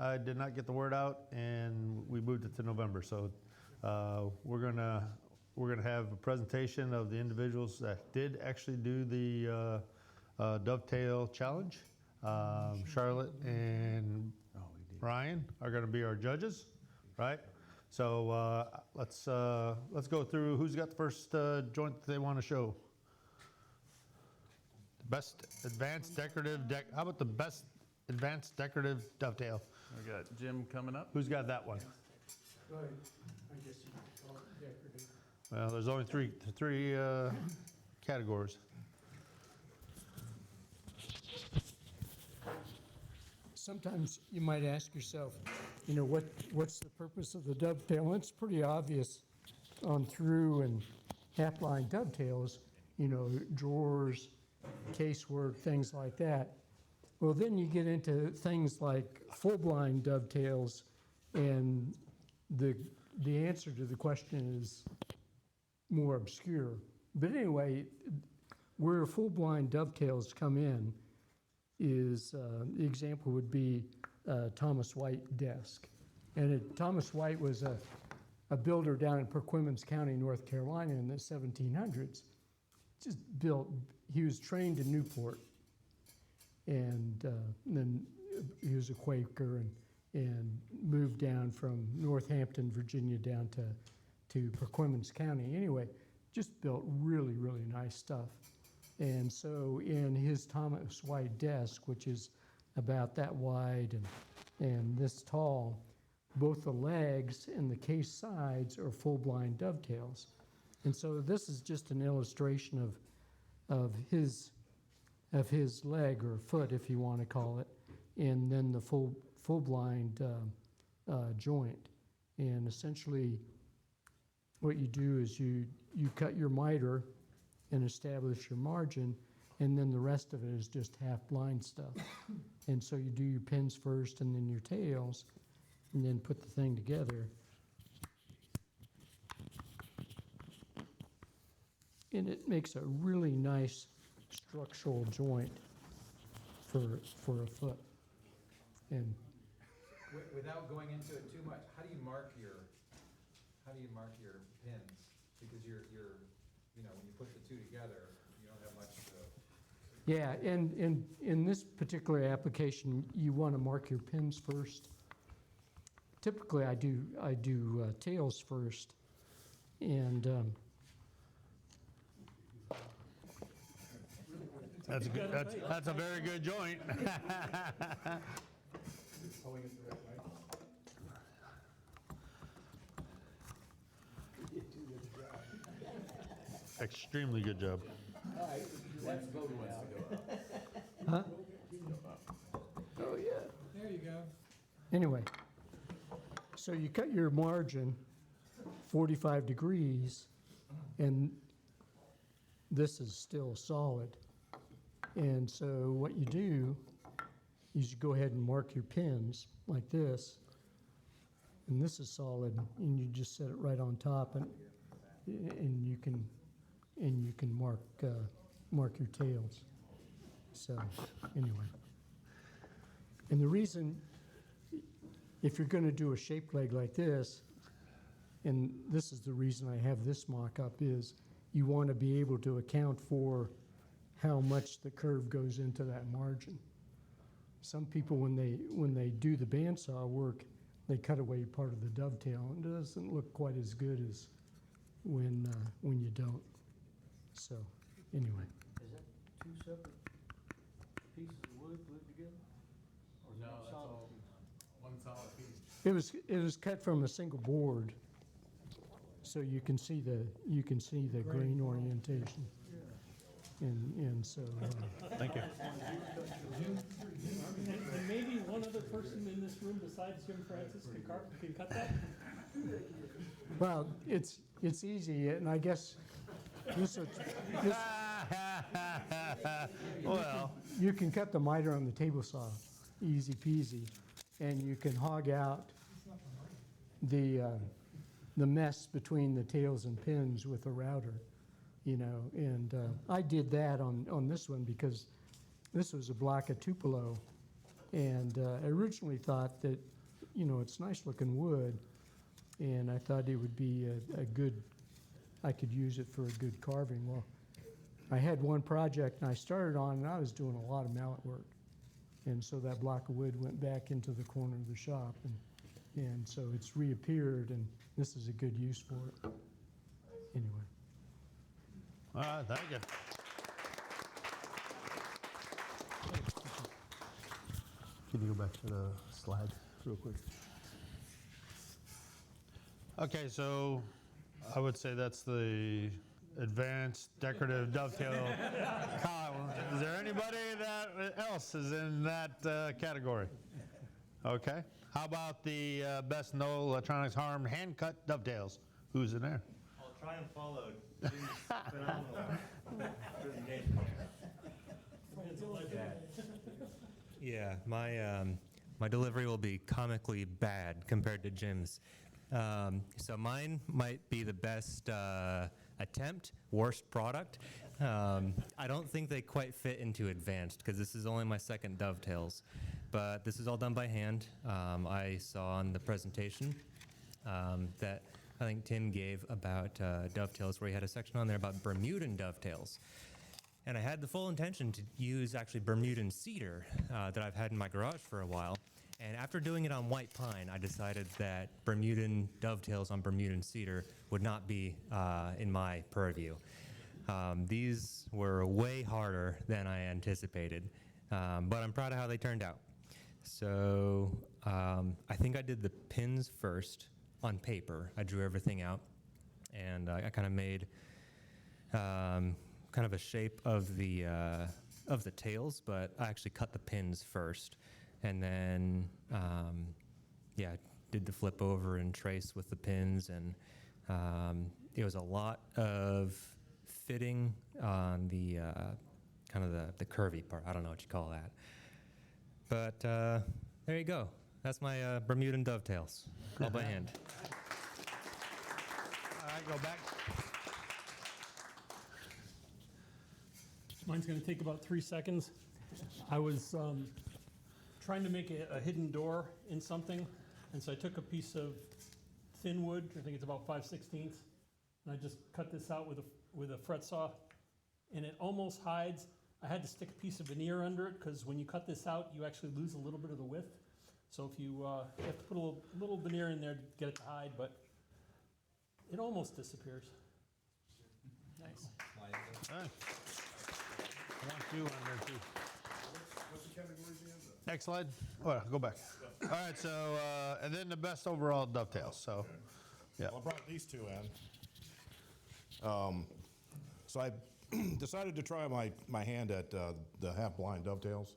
I did not get the word out, and we moved it to November. So we're gonna have a presentation of the individuals that did actually do the Dovetail challenge. Charlotte and Ryan are going to be our judges, right? So let's go through who's got the first joint that they want to show. Best advanced decorative How about the best advanced decorative dovetail? We got Jim coming up. Who's got that one? Right. I guess you could call it decorative. Well, there's only three categories. Sometimes you might ask yourself, what's the purpose of the dovetail? And it's pretty obvious on through and half-line dovetails, drawers, casework, things like that. Well, then you get into things like full-blind dovetails, and the answer to the question is more obscure. But anyway, where full-blind dovetails come in is, the example would be Thomas White desk. And Thomas White was a builder down in Perquimans County, North Carolina in the 1700s. Just built, he was trained in Newport, and then he was a Quaker and moved down from Northampton, Virginia, down to Perquimans County. Anyway, just built really, really nice stuff. And so in his Thomas White desk, which is about that wide and this tall, both the legs and the case sides are full-blind dovetails. And so this is just an illustration of his leg or foot, if you want to call it, and then the full-blind joint. And essentially what you do is you cut your miter and establish your margin, and then the rest of it is just half-blind stuff. And so you do your pins first and then your tails, and then put the thing together. And it makes a really nice structural joint for a foot. And without going into it too much, how do you mark your pins? Because you're when you put the two together, you don't have much to. Yeah, and in this particular application, you want to mark your pins first. Typically, I do tails first, and that's a very good joint. Extremely good job. huh? Oh yeah. There you go. Anyway, so you cut your margin 45 degrees, and this is still solid. And so what you do is you go ahead and mark your pins like this, and this is solid, and you just set it right on top, and you can mark your tails. So anyway, and the reason, if you're going to do a shaped leg like this, and this is the reason I have this mock-up, is you want to be able to account for how much the curve goes into that margin. Some people, when they do the bandsaw work, they cut away part of the dovetail, and it doesn't look quite as good as when you don't. So anyway. Is that two separate pieces of wood glued together? Or is No, that that's solid all piece? one solid piece. It was cut from a single board, so you can see the grain orientation. And so. Thank you. And maybe one other person in this room besides Jim Francis can cut that? Well, it's easy, and I guess this Well, you can cut the miter on the table saw, easy peasy, and you can hog out the mess between the tails and pins with a router, and I did that on this one because this was a block of Tupelo And I originally thought that, you know, it's nice looking wood, and I thought it would be a good, I could use it for a good carving. Well, I had one project and I started on, and I was doing a lot of mallet work. And so that block of wood went back into the corner of the shop, and so it's reappeared, and this is a good use for it. Anyway. All right, thank you. Can you go back to the slide real quick? Okay, so I would say that's the advanced decorative dovetail column. Is there anybody that else is in that category? Okay. How about the best no electronics harm hand cut dovetails? Who's in there? I'll try and follow Jim's phenomenal presentation. Yeah, my delivery will be comically bad compared to Jim's. So mine might be the best attempt, worst product. I don't think they quite fit into advanced because this is only my second dovetails, but this is all done by hand. I saw on the presentation that I think Tim gave about dovetails, where he had a section on there about Bermudan dovetails. And I had the full intention to use actually Bermudan cedar that I've had in my garage for a while. And after doing it on white pine, I decided that Bermudan dovetails on Bermudan cedar would not be in my purview. These were way harder than I anticipated, but I'm proud of how they turned out. So I think I did the pins first on paper. I drew everything out, and I kind of made kind of a shape of the tails, but I actually cut the pins first, and then yeah, did the flip over and trace with the pins, and it was a lot of fitting on the kind of the curvy part. I don't know what you call that, but there you go. That's my Bermudan dovetails, all by hand. All right, go back. Mine's gonna take about 3 seconds. I was trying to make a hidden door in something, and so I took a piece of thin wood, I think it's about 5/16, and I just cut this out with a fret saw, and it almost hides. I had to stick a piece of veneer under it, because when you cut this out, you actually lose a little bit of the width. So if you have to put a little veneer in there to get it to hide, but it almost disappears. Nice. All right. I want you on there too. What's the categories again? Next slide. Oh, go back. All right, so, and then the best overall dovetails, so, yeah. Well, I brought these two in. So I decided to try my hand at the half-blind dovetails.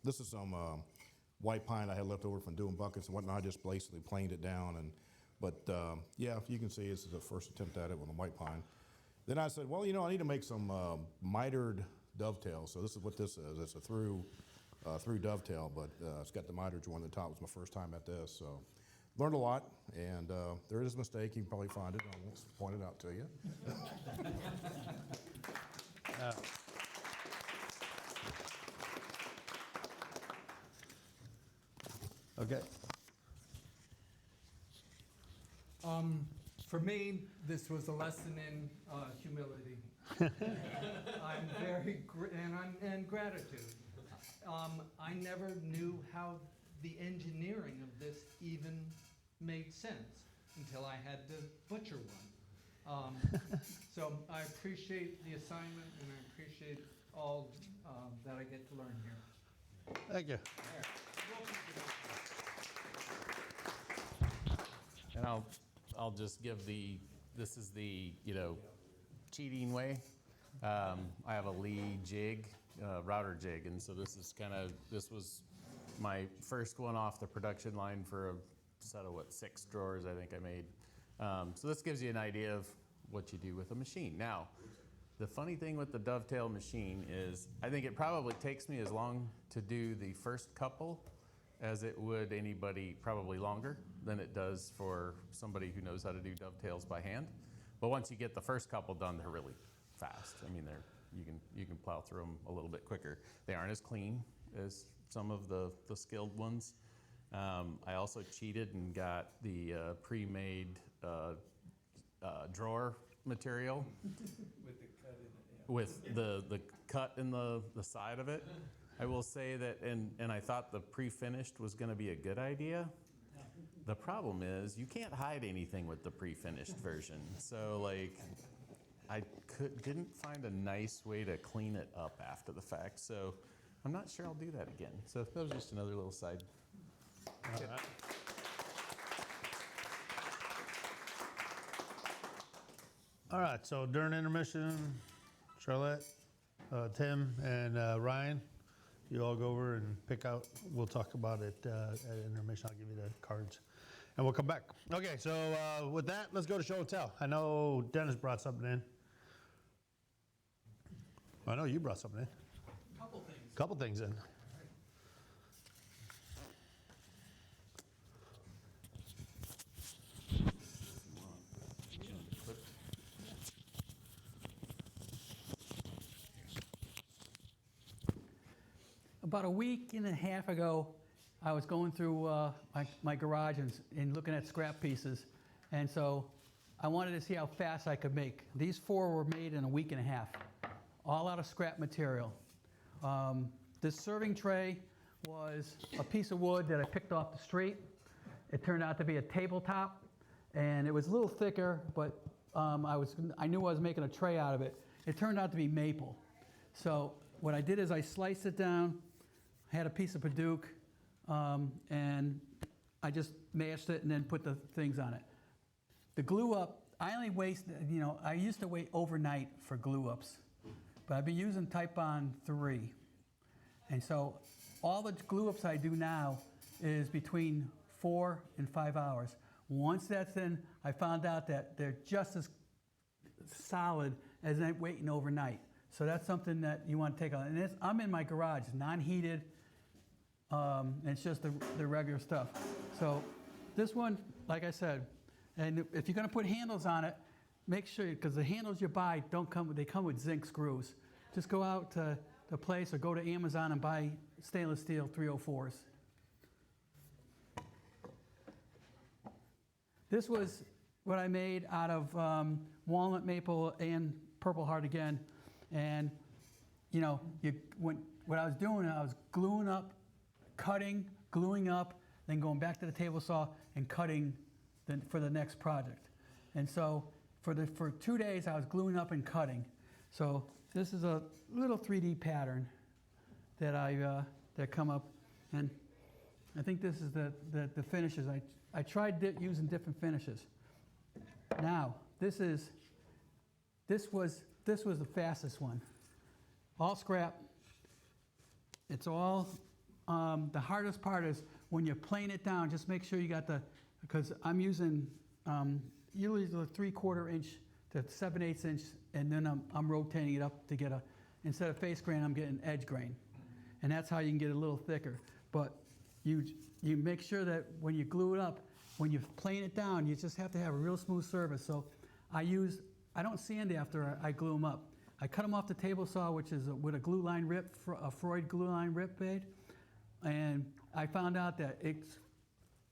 This is some white pine I had left over from doing buckets and whatnot. I just basically planed it down, but yeah, you can see this is the first attempt at it with a white pine. Then I said, well, you know, I need to make some mitered dovetails. So this is what this is. It's a through dovetail, but it's got the mitered joint on the top. It was my first time at this, so learned a lot. And there is a mistake. You can probably find it. I won't point it out to you. Okay. For me, this was a lesson in humility. I'm very and gratitude. I never knew how the engineering of this even made sense until I had to butcher one. So I appreciate the assignment, and I appreciate all that I get to learn here. Thank you. And I'll just give this is the, cheating way. I have a Lee jig, router jig, and so this was my first one off the production line for a set of 6 drawers I think I made. So this gives you an idea of what you do with a machine. Now, the funny thing with the dovetail machine is I think it probably takes me as long to do the first couple as it would anybody, probably longer than it does for somebody who knows how to do dovetails by hand. But once you get the first couple done, they're really fast. I mean, you can plow through them a little bit quicker. They aren't as clean as some of the skilled ones. I also cheated and got the pre-made drawer material with the cut in the side of it. I will say that, and I thought the pre-finished was going to be a good idea. The problem is you can't hide anything with the pre-finished version. So like, I didn't find a nice way to clean it up after the fact. So I'm not sure I'll do that again. So that was just another little side. All right, so during intermission, Charlotte, Tim, and Ryan, you all go over and pick out. We'll talk about it at intermission. I'll give you the cards, and we'll come back. Okay, so with that, let's go to show and tell. I know Dennis brought something in. I know you brought something in. Couple things in. About a week and a half ago, I was going through my garage and looking at scrap pieces. And so I wanted to see how fast I could make. These 4 were made in a week and a half, all out of scrap material. This serving tray was a piece of wood that I picked off the street. It turned out to be a tabletop, and it was a little thicker, but I knew I was making a tray out of it. It turned out to be maple. So what I did is I sliced it down, had a piece of Paduke, and I just mashed it and then put the things on it. The glue up, I only waste, I used to wait overnight for glue ups, but I've been using Type-On 3. And so all the glue ups I do now is between 4 and 5 hours. Once that's in, I found out that they're just as solid as waiting overnight. So that's something that you want to take on. And I'm in my garage, non-heated. It's just the regular stuff. So this one, like I said, and if you're going to put handles on it, make sure, because the handles you buy they come with zinc screws. Just go out to the place or go to Amazon and buy stainless steel 304s. This was what I made out of walnut, maple, and purple heart again. And what I was doing, I was gluing up, cutting, gluing up, then going back to the table saw and cutting for the next project. And so for 2 days, I was gluing up and cutting. So this is a little 3D pattern that that come up, and I think this is the finishes. I tried using different finishes. Now this was the fastest one. All scrap. It's all, the hardest part is when you're playing it down, just make sure you got because I'm using usually the 3/4 inch to 7/8 inch, and then I'm rotating it up to get instead of face grain, I'm getting edge grain. And that's how you can get a little thicker. But you make sure that when you glue it up, when you're playing it down, you just have to have a real smooth surface. So I don't sand after I glue them up. I cut them off the table saw, which is with a glue line rip, a Freud glue line rip blade. And I found out that it's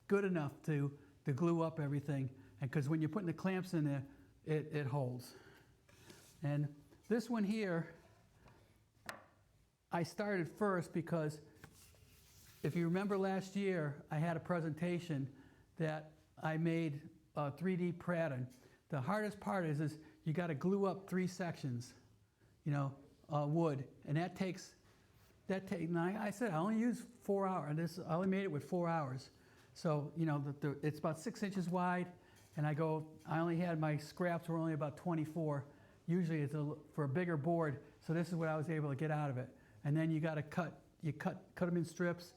good enough to glue up everything. And because when you're putting the clamps in there, it holds. And this one here, I started first because if you remember last year, I had a presentation that I made a 3D pattern. The hardest part is you got to glue up 3 sections, wood, and that takes. I said I only used 4 hours. I only made it with 4 hours, so it's about 6 inches wide, and I only had my scraps were only about 24. Usually it's for a bigger board, so this is what I was able to get out of it. And then you got to cut them in strips.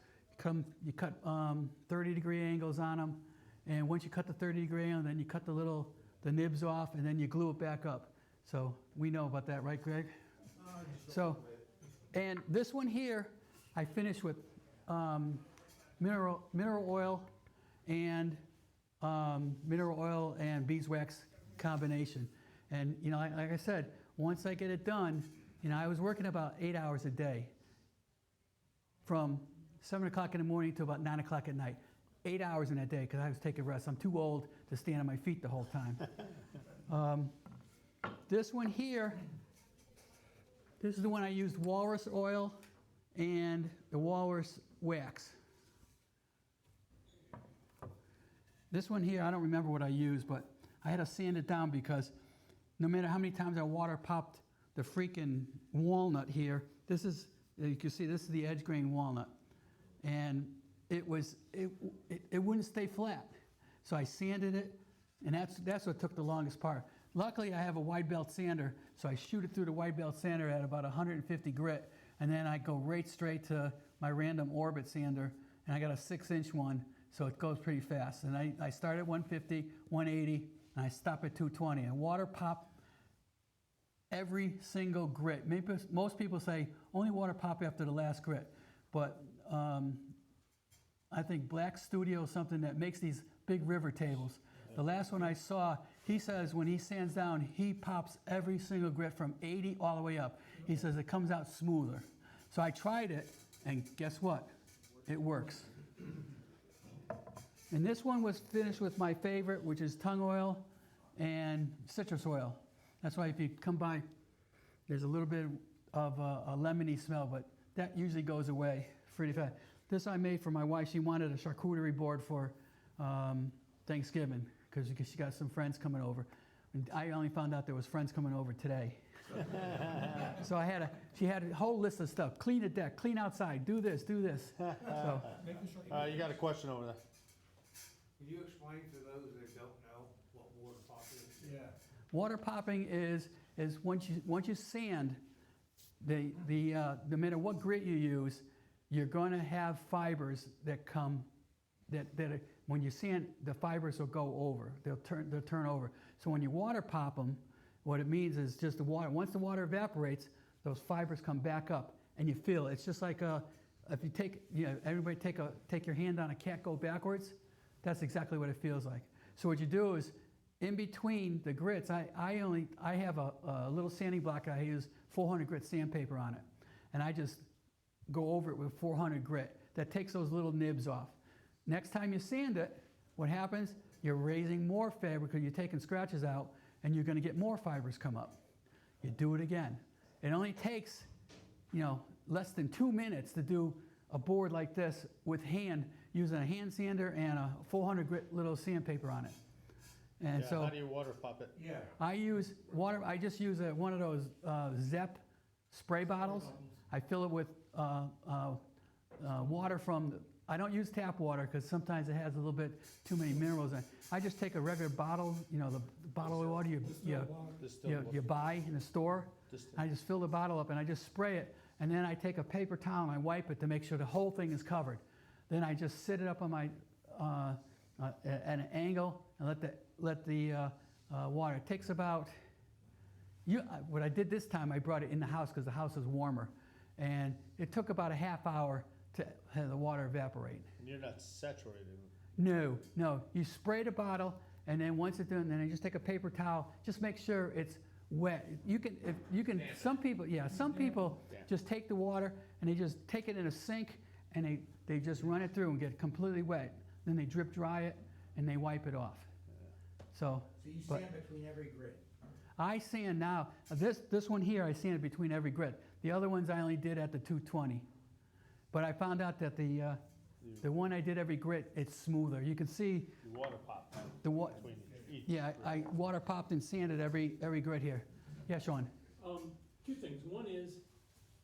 You cut 30-degree angles on them, and once you cut the 30-degree angle, then you cut the nibs off, and then you glue it back up. So we know about that, right, Greg? So, and this one here, I finished with mineral oil and beeswax combination. And like I said, once I get it done, I was working about 8 hours a day from 7 o'clock in the morning to about 9 o'clock at night. 8 hours in that day because I was taking rest. I'm too old to stand on my feet the whole time. This one here, this is the one I used walrus oil and the walrus wax. This one here, I don't remember what I used, but I had to sand it down because no matter how many times I water popped the freaking walnut here, this is, you can see this is the edge grain walnut. And it wouldn't stay flat. So I sanded it, and that's what took the longest part. Luckily, I have a wide belt sander, so I shoot it through the wide belt sander at about 150 grit, and then I go right straight to my random orbit sander, and I got a 6-inch one, so it goes pretty fast. And I start at 150, 180, and I stop at 220. And water pop every single grit. Maybe most people say only water pop after the last grit, but I think Black Studio is something that makes these big river tables. The last one I saw, he says when he sands down, he pops every single grit from 80 all the way up. He says it comes out smoother. So I tried it, and guess what? It works. And this one was finished with my favorite, which is tung oil and citrus oil. That's why if you come by, there's a little bit of a lemony smell, but that usually goes away pretty fast. This I made for my wife. She wanted a charcuterie board for Thanksgiving because she got some friends coming over. And I only found out there was friends coming over today. So she had a whole list of stuff. Clean the deck, clean outside, do this, do this. So, You got a question over there? Can you explain to those that don't know what water pop is? Yeah. water popping is once you sand, no matter what grit you use, you're going to have fibers that come when you sand, the fibers will go over. They'll turn over. So when you water pop them, what it means is just the water. Once the water evaporates, those fibers come back up, and you feel it. It's just like if you take, everybody take your hand on a cat, go backwards. That's exactly what it feels like. So what you do is, in between the grits, I have a little sanding block. I use 400 grit sandpaper on it, and I just go over it with 400 grit. That takes those little nibs off. Next time you sand it, what happens? You're raising more fabric because you're taking scratches out, and you're going to get more fibers come up. You do it again. It only takes, less than 2 minutes to do a board like this with hand, using a hand sander and a 400 grit little sandpaper on it. And so how do you water pop it? Yeah. I use water. I just use one of those Zepp spray bottles. I fill it with water from. I don't use tap water because sometimes it has a little bit too many minerals in it. I just take a regular bottle, the bottle of water you buy in the store. I just fill the bottle up and I just spray it, and then I take a paper towel and I wipe it to make sure the whole thing is covered. Then I just sit it up on my at an angle and let the water. It takes about. What I did this time, I brought it in the house because the house is warmer, and it took about a half hour to have the water evaporate. And you're not saturated. No. You spray the bottle, and then once it's done, then you just take a paper towel. Just make sure it's wet. Some people just take the water and they just take it in a sink and they just run it through and get completely wet. Then they drip dry it and they wipe it off. So you sand between every grit? I sand now. This one here I sanded between every grit. The other ones I only did at the 220. But I found out that the one I did every grit, it's smoother. You can see You water pop between each. Yeah, I water popped and sanded every grit here. Yeah, Sean. Two things. One is,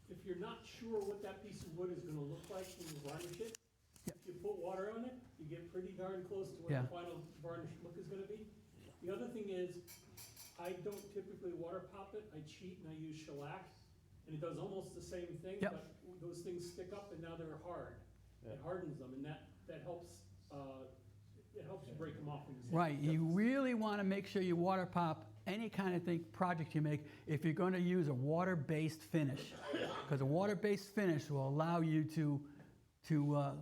if you're not sure what that piece of wood is going to look like when you varnish it, if you put water on it, you get pretty darn close to what the final varnish look is going to be. The other thing is, I don't typically water pop it. I cheat and I use shellac, and it does almost the same thing, but those things stick up and now they're hard. It hardens them, and that helps. It helps you break them off. Right. You really want to make sure you water pop any kind of project you make if you're going to use a water-based finish, because a water-based finish will allow you to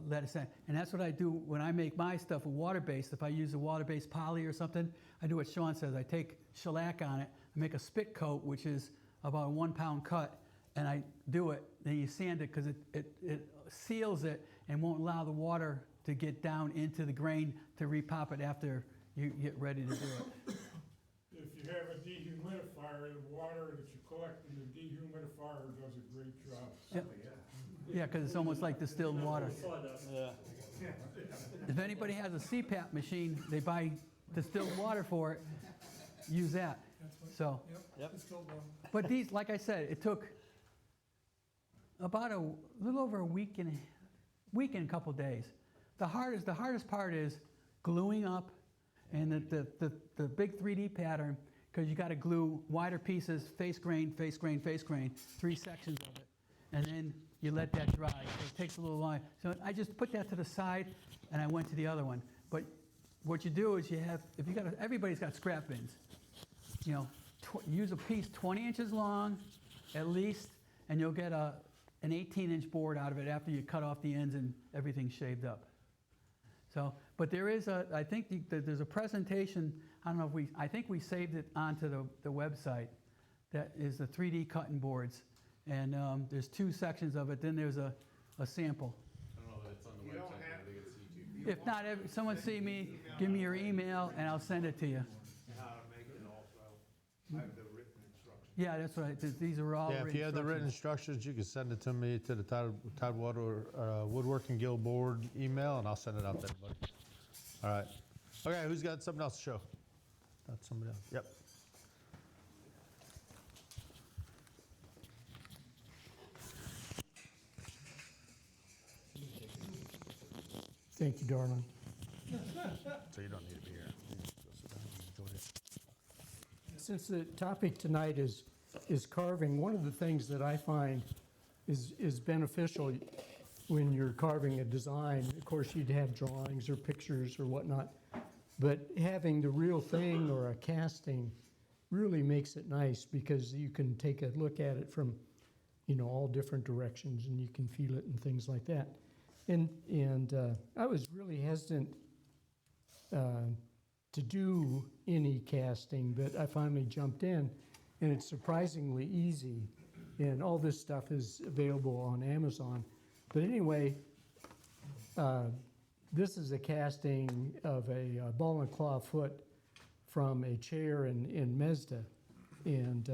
let it sand. And that's what I do when I make my stuff water-based. If I use a water-based poly or something, I do what Sean says. I take shellac on it, I make a spit coat, which is about a 1 pound cut, and I do it. Then you sand it because it seals it, and won't allow the water to get down into the grain to repop it after you get ready to do it. If you have a dehumidifier, the water that you collect in the dehumidifier does a great job. Yep. Yeah, because it's almost like distilled water. If anybody has a CPAP machine, they buy distilled water for it, use that. So, but these, like I said, it took about a little over a week and a couple days. The hardest part is gluing up, and the big 3D pattern, because you got to glue wider pieces, face grain, face grain, face grain, 3 sections of it, and then you let that dry. So it takes a little while. So I just put that to the side, and I went to the other one. But what you do is everybody's got scrap bins. You know, use a piece 20 inches long, at least, and you'll get an 18-inch board out of it after you cut off the ends and everything's shaved up. So, but there is I think there's a presentation, I don't know if I think we saved it onto the website, that is the 3D cutting boards. And there's 2 sections of it, then there's a sample. I don't know that it's on the You don't website, have- I think it's YouTube. If not, someone see me, give me your email, and I'll send it to you. How to make it also, I have the written instructions. Yeah, that's right, these are all Yeah, if you have the written instructions. instructions, you can send it to me to the Tidewater Woodworking Guild Board email, and I'll send it out to everybody. All right. Okay, who's got something else to show? Got somebody else? Yep. Thank you, darling. So you don't need to be here. You just go sit down and enjoy it. Since the topic tonight is carving, one of the things that I find is beneficial when you're carving a design, of course, you'd have drawings or pictures or whatnot, but having the real thing or a casting really makes it nice, because you can take a look at it from, all different directions, and you can feel it and things like that. And I was really hesitant to do any casting, but I finally jumped in, and it's surprisingly easy. And all this stuff is available on Amazon. But anyway, this is a casting of a ball and claw foot from a chair in Mazda, and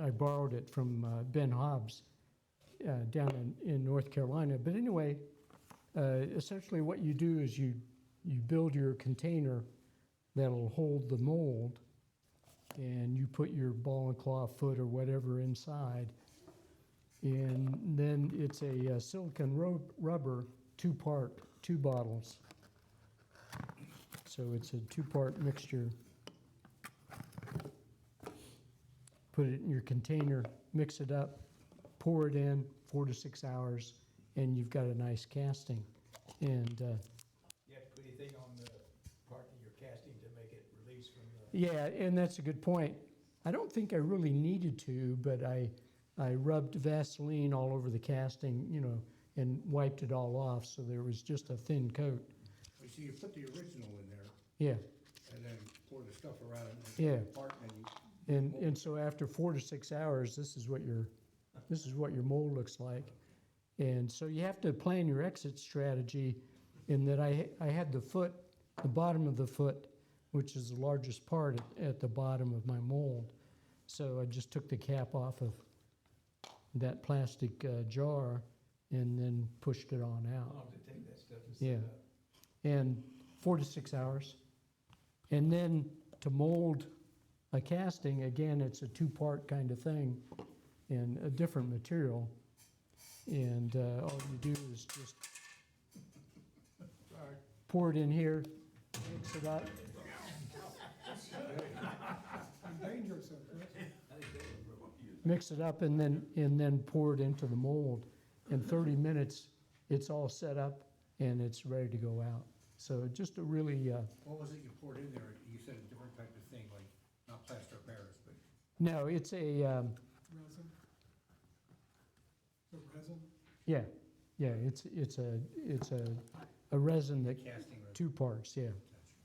I borrowed it from Ben Hobbs down in North Carolina. But anyway, essentially what you do is you build your container that'll hold the mold, and you put your ball and claw foot or whatever inside, and then it's a silicone rubber 2-part, 2 bottles. So it's a 2-part mixture. Put it in your container, mix it up, pour it in 4 to 6 hours, and you've got a nice casting. And You have to put anything on the part that you're casting to make it release from the. yeah, and that's a good point. I don't think I really needed to, but I rubbed Vaseline all over the casting, and wiped it all off, so there was just a thin coat. So you put the original in there Yeah, and then pour the stuff around it. Yeah. Part and you. and so after 4 to 6 hours, this is what your mold looks like. And so you have to plan your exit strategy, in that I had the bottom of the foot, which is the largest part at the bottom of my mold. So I just took the cap off of that plastic jar and then pushed it on out. I'll have to take that stuff and set Yeah. it up. And 4 to 6 hours. And then to mold a casting, again, it's a 2-part kind of thing, and a different material. And all you do is just pour it in here, mix it up. Mix it up, and then pour it into the mold. In 30 minutes, it's all set up and it's ready to go out. So just a really, What was it you poured in there? You said a different type of thing, like not plaster of Paris, but. no, it's a, Resin? The resin? yeah, it's a resin that, Casting resin. 2 parts, yeah.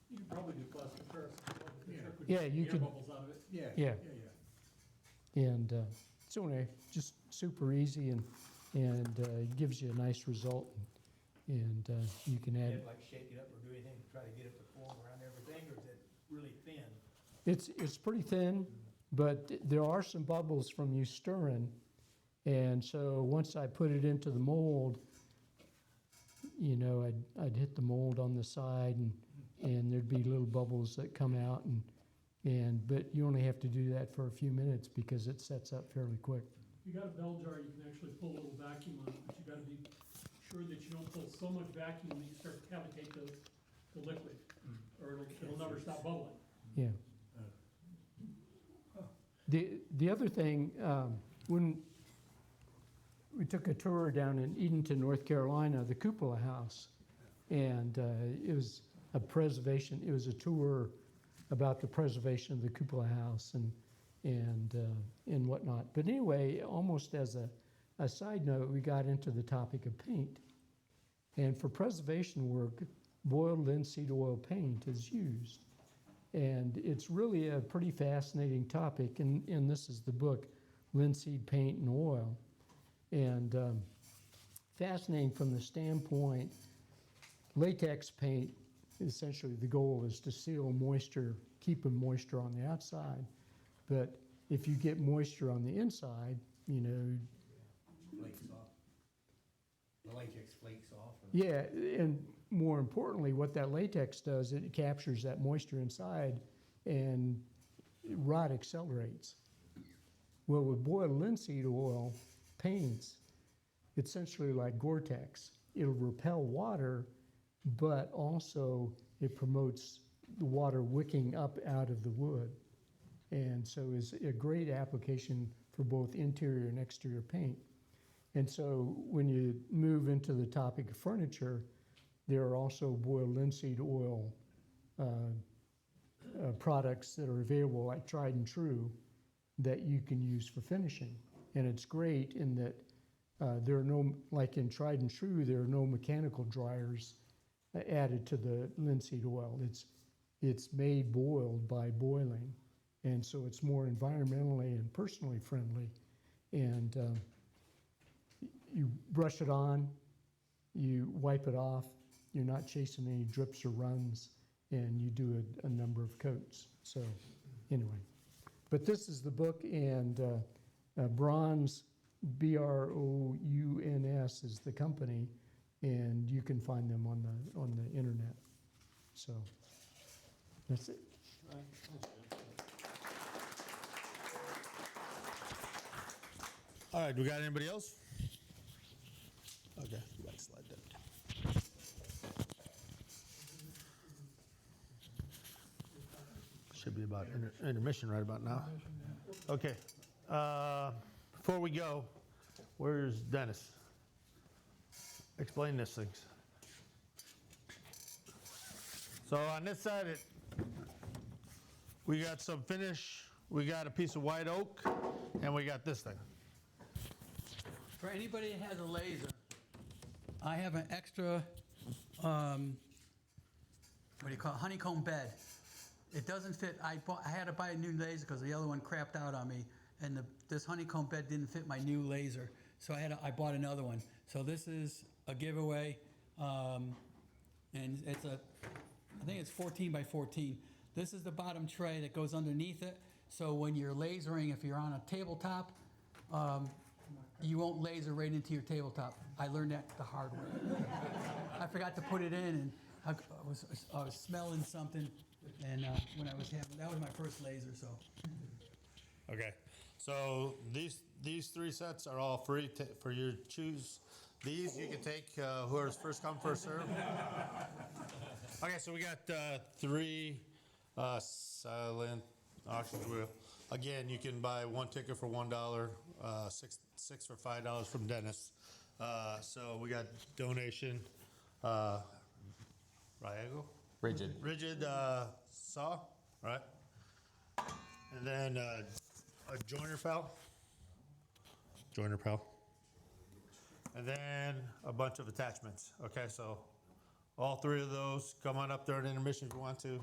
You could probably do plaster Paris. Yeah, you could- Air bubbles out of it. Yeah. Yeah. Yeah. And so anyway, just super easy, and and it gives you a nice result. And you can You add, have, like shake it up or do anything to try to get it to form around everything, or is it really thin? it's pretty thin, but there are some bubbles from you stirring. And so once I put it into the mold, you know, I'd hit the mold on the side, and there'd be little bubbles that come out, but you only have to do that for a few minutes because it sets up fairly quick. If you got a bell jar, you can actually pull a little vacuum on it, but you gotta be sure that you don't pull so much vacuum that you start to cavitate the liquid, or it'll never stop bubbling. Yeah. The other thing, when we took a tour down in Edenton, North Carolina, the Cupola House, and it was a tour about the preservation of the Cupola House and whatnot. But anyway, almost as a side note, we got into the topic of paint. And for preservation work, boiled linseed oil paint is used. And it's really a pretty fascinating topic, and this is the book, Linseed Paint and Oil. And fascinating from the standpoint, latex paint, essentially the goal is to seal moisture, keep moisture on the outside. But if you get moisture on the inside, you know. Flakes off. The latex flakes off. Yeah, and more importantly, what that latex does, it captures that moisture inside and rot accelerates. Well, with boiled linseed oil paints, it's essentially like Gore-Tex. It'll repel water, but also it promotes the water wicking up out of the wood. And so is a great application for both interior and exterior paint. And so when you move into the topic of furniture, there are also boiled linseed oil products that are available, like Tried and True, that you can use for finishing. And it's great in that there are no, like in Tried and True, there are no mechanical dryers added to the linseed oil. It's made boiled by boiling. And so it's more environmentally and personally friendly. And you brush it on, you wipe it off, you're not chasing any drips or runs, and you do a number of coats. So anyway, but this is the book, and Bronze, BROUNS is the company, and you can find them on the internet. So that's it. All right, we got anybody else? Okay, slide that. Should be about intermission right about now. Okay, before we go, where's Dennis? Explain this things. So on this side, we got some finish, we got a piece of white oak, and we got this thing. For anybody that has a laser, I have an extra, what do you call it, honeycomb bed. It doesn't fit. I had to buy a new laser because the other one crapped out on me, and this honeycomb bed didn't fit my new laser, so I bought another one. So this is a giveaway, and it's I think it's 14 by 14. This is the bottom tray that goes underneath it, so when you're lasering, if you're on a tabletop, you won't laser right into your tabletop. I learned that the hard way. I forgot to put it in, and I was smelling something, and when I was having, that was my first laser, so. Okay, so these three sets are all free for you to choose. These you can take, whoever's first come, first serve. Okay, so we got three silent auctions wheel. Again, you can buy one ticket for $1, six for $5 from Dennis. So we got donation, Rigid. rigid saw, right? And then a joiner pal. And then a bunch of attachments. Okay, so all three of those, come on up there at intermission if you want to.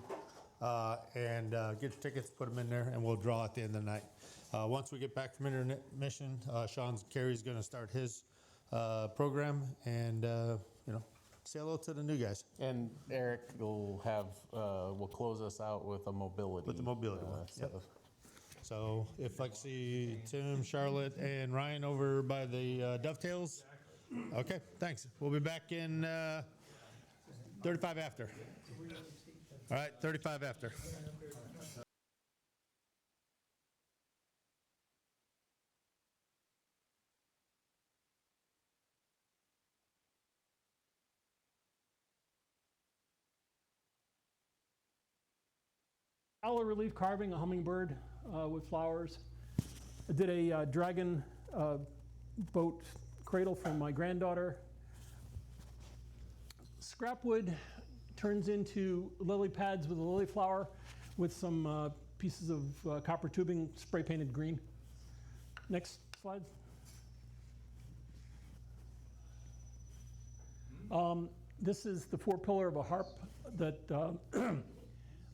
And get your tickets, put them in there, and we'll draw at the end of the night. Once we get back from intermission, Kery's going to start his program and, say hello to the new guys. And Eric will close us out with a mobility. With the mobility one, set yep. of- So if I see Tim, Charlotte, and Ryan over by the Dovetails, okay, thanks. We'll be back in 35 after. All right, 35 after. Shallow relief carving, a hummingbird with flowers. I did a dragon boat cradle for my granddaughter. Scrap wood turns into lily pads with a lily flower with some pieces of copper tubing spray painted green. Next slide. This is the 4-pillar of a harp that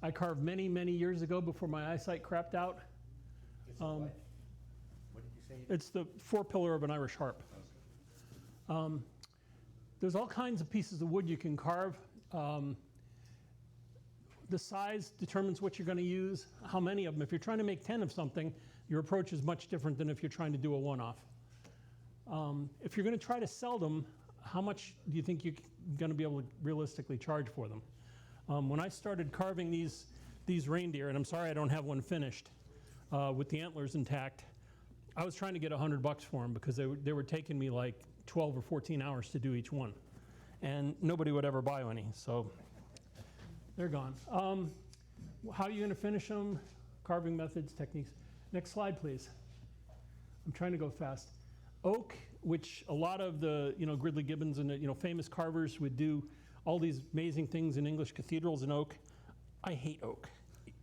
I carved many, many years ago before my eyesight crapped out. What did you say? It's the 4-pillar of an Irish harp. There's all kinds of pieces of wood you can carve. The size determines what you're going to use, how many of them. If you're trying to make 10 of something, your approach is much different than if you're trying to do a one-off. If you're going to try to sell them, how much do you think you're going to be able to realistically charge for them? When I started carving these reindeer, and I'm sorry I don't have one finished, with the antlers intact, I was trying to get $100 for them because they were taking me like 12 or 14 hours to do each one. And nobody would ever buy any, so they're gone. How are you going to finish them? Carving methods, techniques. Next slide, please. I'm trying to go fast. Oak, which a lot of the Gridley Gibbons and the famous carvers would do all these amazing things in English cathedrals in oak. I hate oak.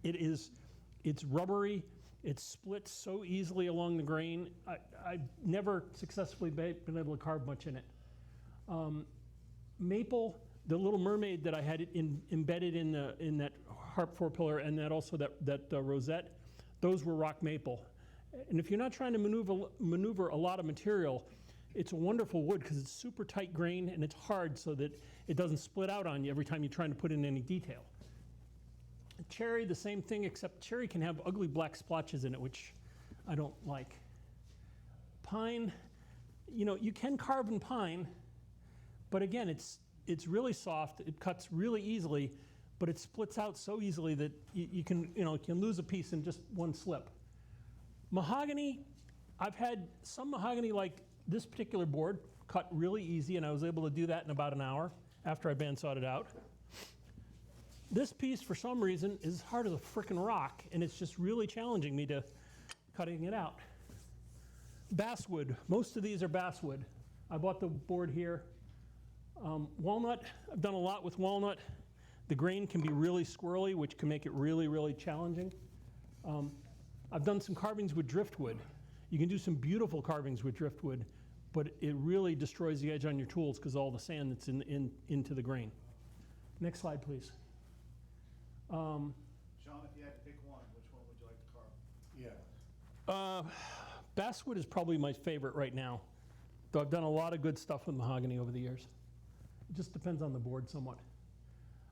It's rubbery. It splits so easily along the grain. I've never successfully been able to carve much in it. Maple, the little mermaid that I had embedded in that harp 4-pillar and that rosette, those were rock maple. And if you're not trying to maneuver a lot of material, it's a wonderful wood because it's super tight grain and it's hard so that it doesn't split out on you every time you're trying to put in any detail. Cherry, the same thing, except cherry can have ugly black splotches in it, which I don't like. Pine, you can carve in pine, but again, it's really soft. It cuts really easily, but it splits out so easily that you can lose a piece in just one slip. Mahogany, I've had some mahogany like this particular board cut really easy, and I was able to do that in about an hour after I bandsawed it out. This piece, for some reason, is hard as a frickin' rock, and it's just really challenging me to cutting it out. Basswood, most of these are basswood. I bought the board here. Walnut, I've done a lot with walnut. The grain can be really squirrely, which can make it really, really challenging. I've done some carvings with driftwood. You can do some beautiful carvings with driftwood, but it really destroys the edge on your tools because all the sand that's into the grain. Next slide, please. Sean, if you had to pick one, which one would you like to carve? Yeah. Basswood is probably my favorite right now, though I've done a lot of good stuff with mahogany over the years. It just depends on the board somewhat.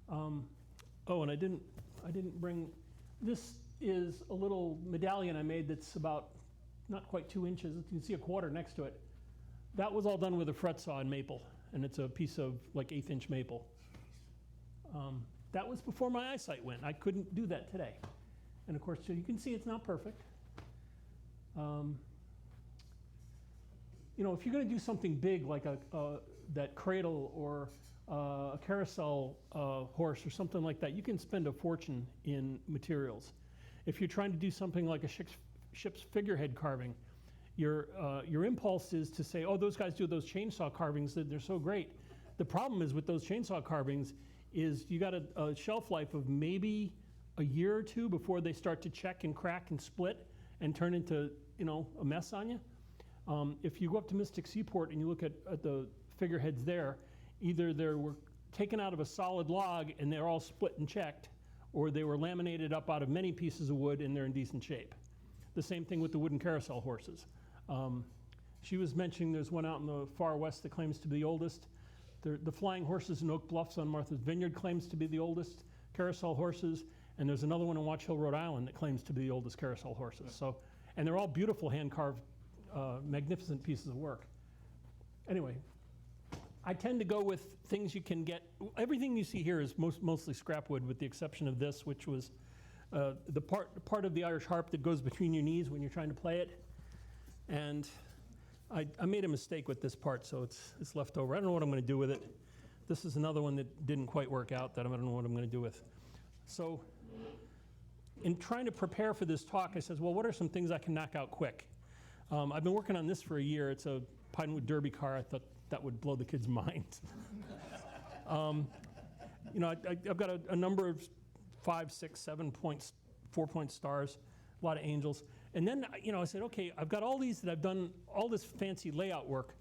Oh, and I didn't bring, this is a little medallion I made that's about not quite 2 inches. You can see a quarter next to it. That was all done with a fret saw in maple, and it's a piece of like 1/8 inch maple. That was before my eyesight went. I couldn't do that today. And of course, so you can see it's not perfect. If you're going to do something big like that cradle or a carousel horse or something like that, you can spend a fortune in materials. If you're trying to do something like a ship's figurehead carving, your impulse is to say, oh, those guys do those chainsaw carvings, they're so great. The problem is with those chainsaw carvings is you got a shelf life of maybe a year or two before they start to check and crack and split and turn into a mess on you. If you go up to Mystic Seaport and you look at the figureheads there, either they were taken out of a solid log and they're all split and checked, or they were laminated up out of many pieces of wood and they're in decent shape. The same thing with the wooden carousel horses. She was mentioning there's one out in the far west that claims to be the oldest. The Flying Horses in Oak Bluffs on Martha's Vineyard claims to be the oldest carousel horses, and there's another one in Watch Hill, Rhode Island that claims to be the oldest carousel horses. So, and they're all beautiful hand-carved, magnificent pieces of work. Anyway, I tend to go with things you can get. Everything you see here is mostly scrap wood, with the exception of this, which was the part of the Irish harp that goes between your knees when you're trying to play it. And I made a mistake with this part, so it's left over. I don't know what I'm going to do with it. This is another one that didn't quite work out that I don't know what I'm going to do with. So in trying to prepare for this talk, I said, well, what are some things I can knock out quick? I've been working on this for a year. It's a Pinewood Derby car. I thought that would blow the kids' minds. You know, I've got a number of 5, 6, 7 points, 4-point stars, a lot of angels. And then, you know, I said, okay, I've got all these that I've done all this fancy layout work,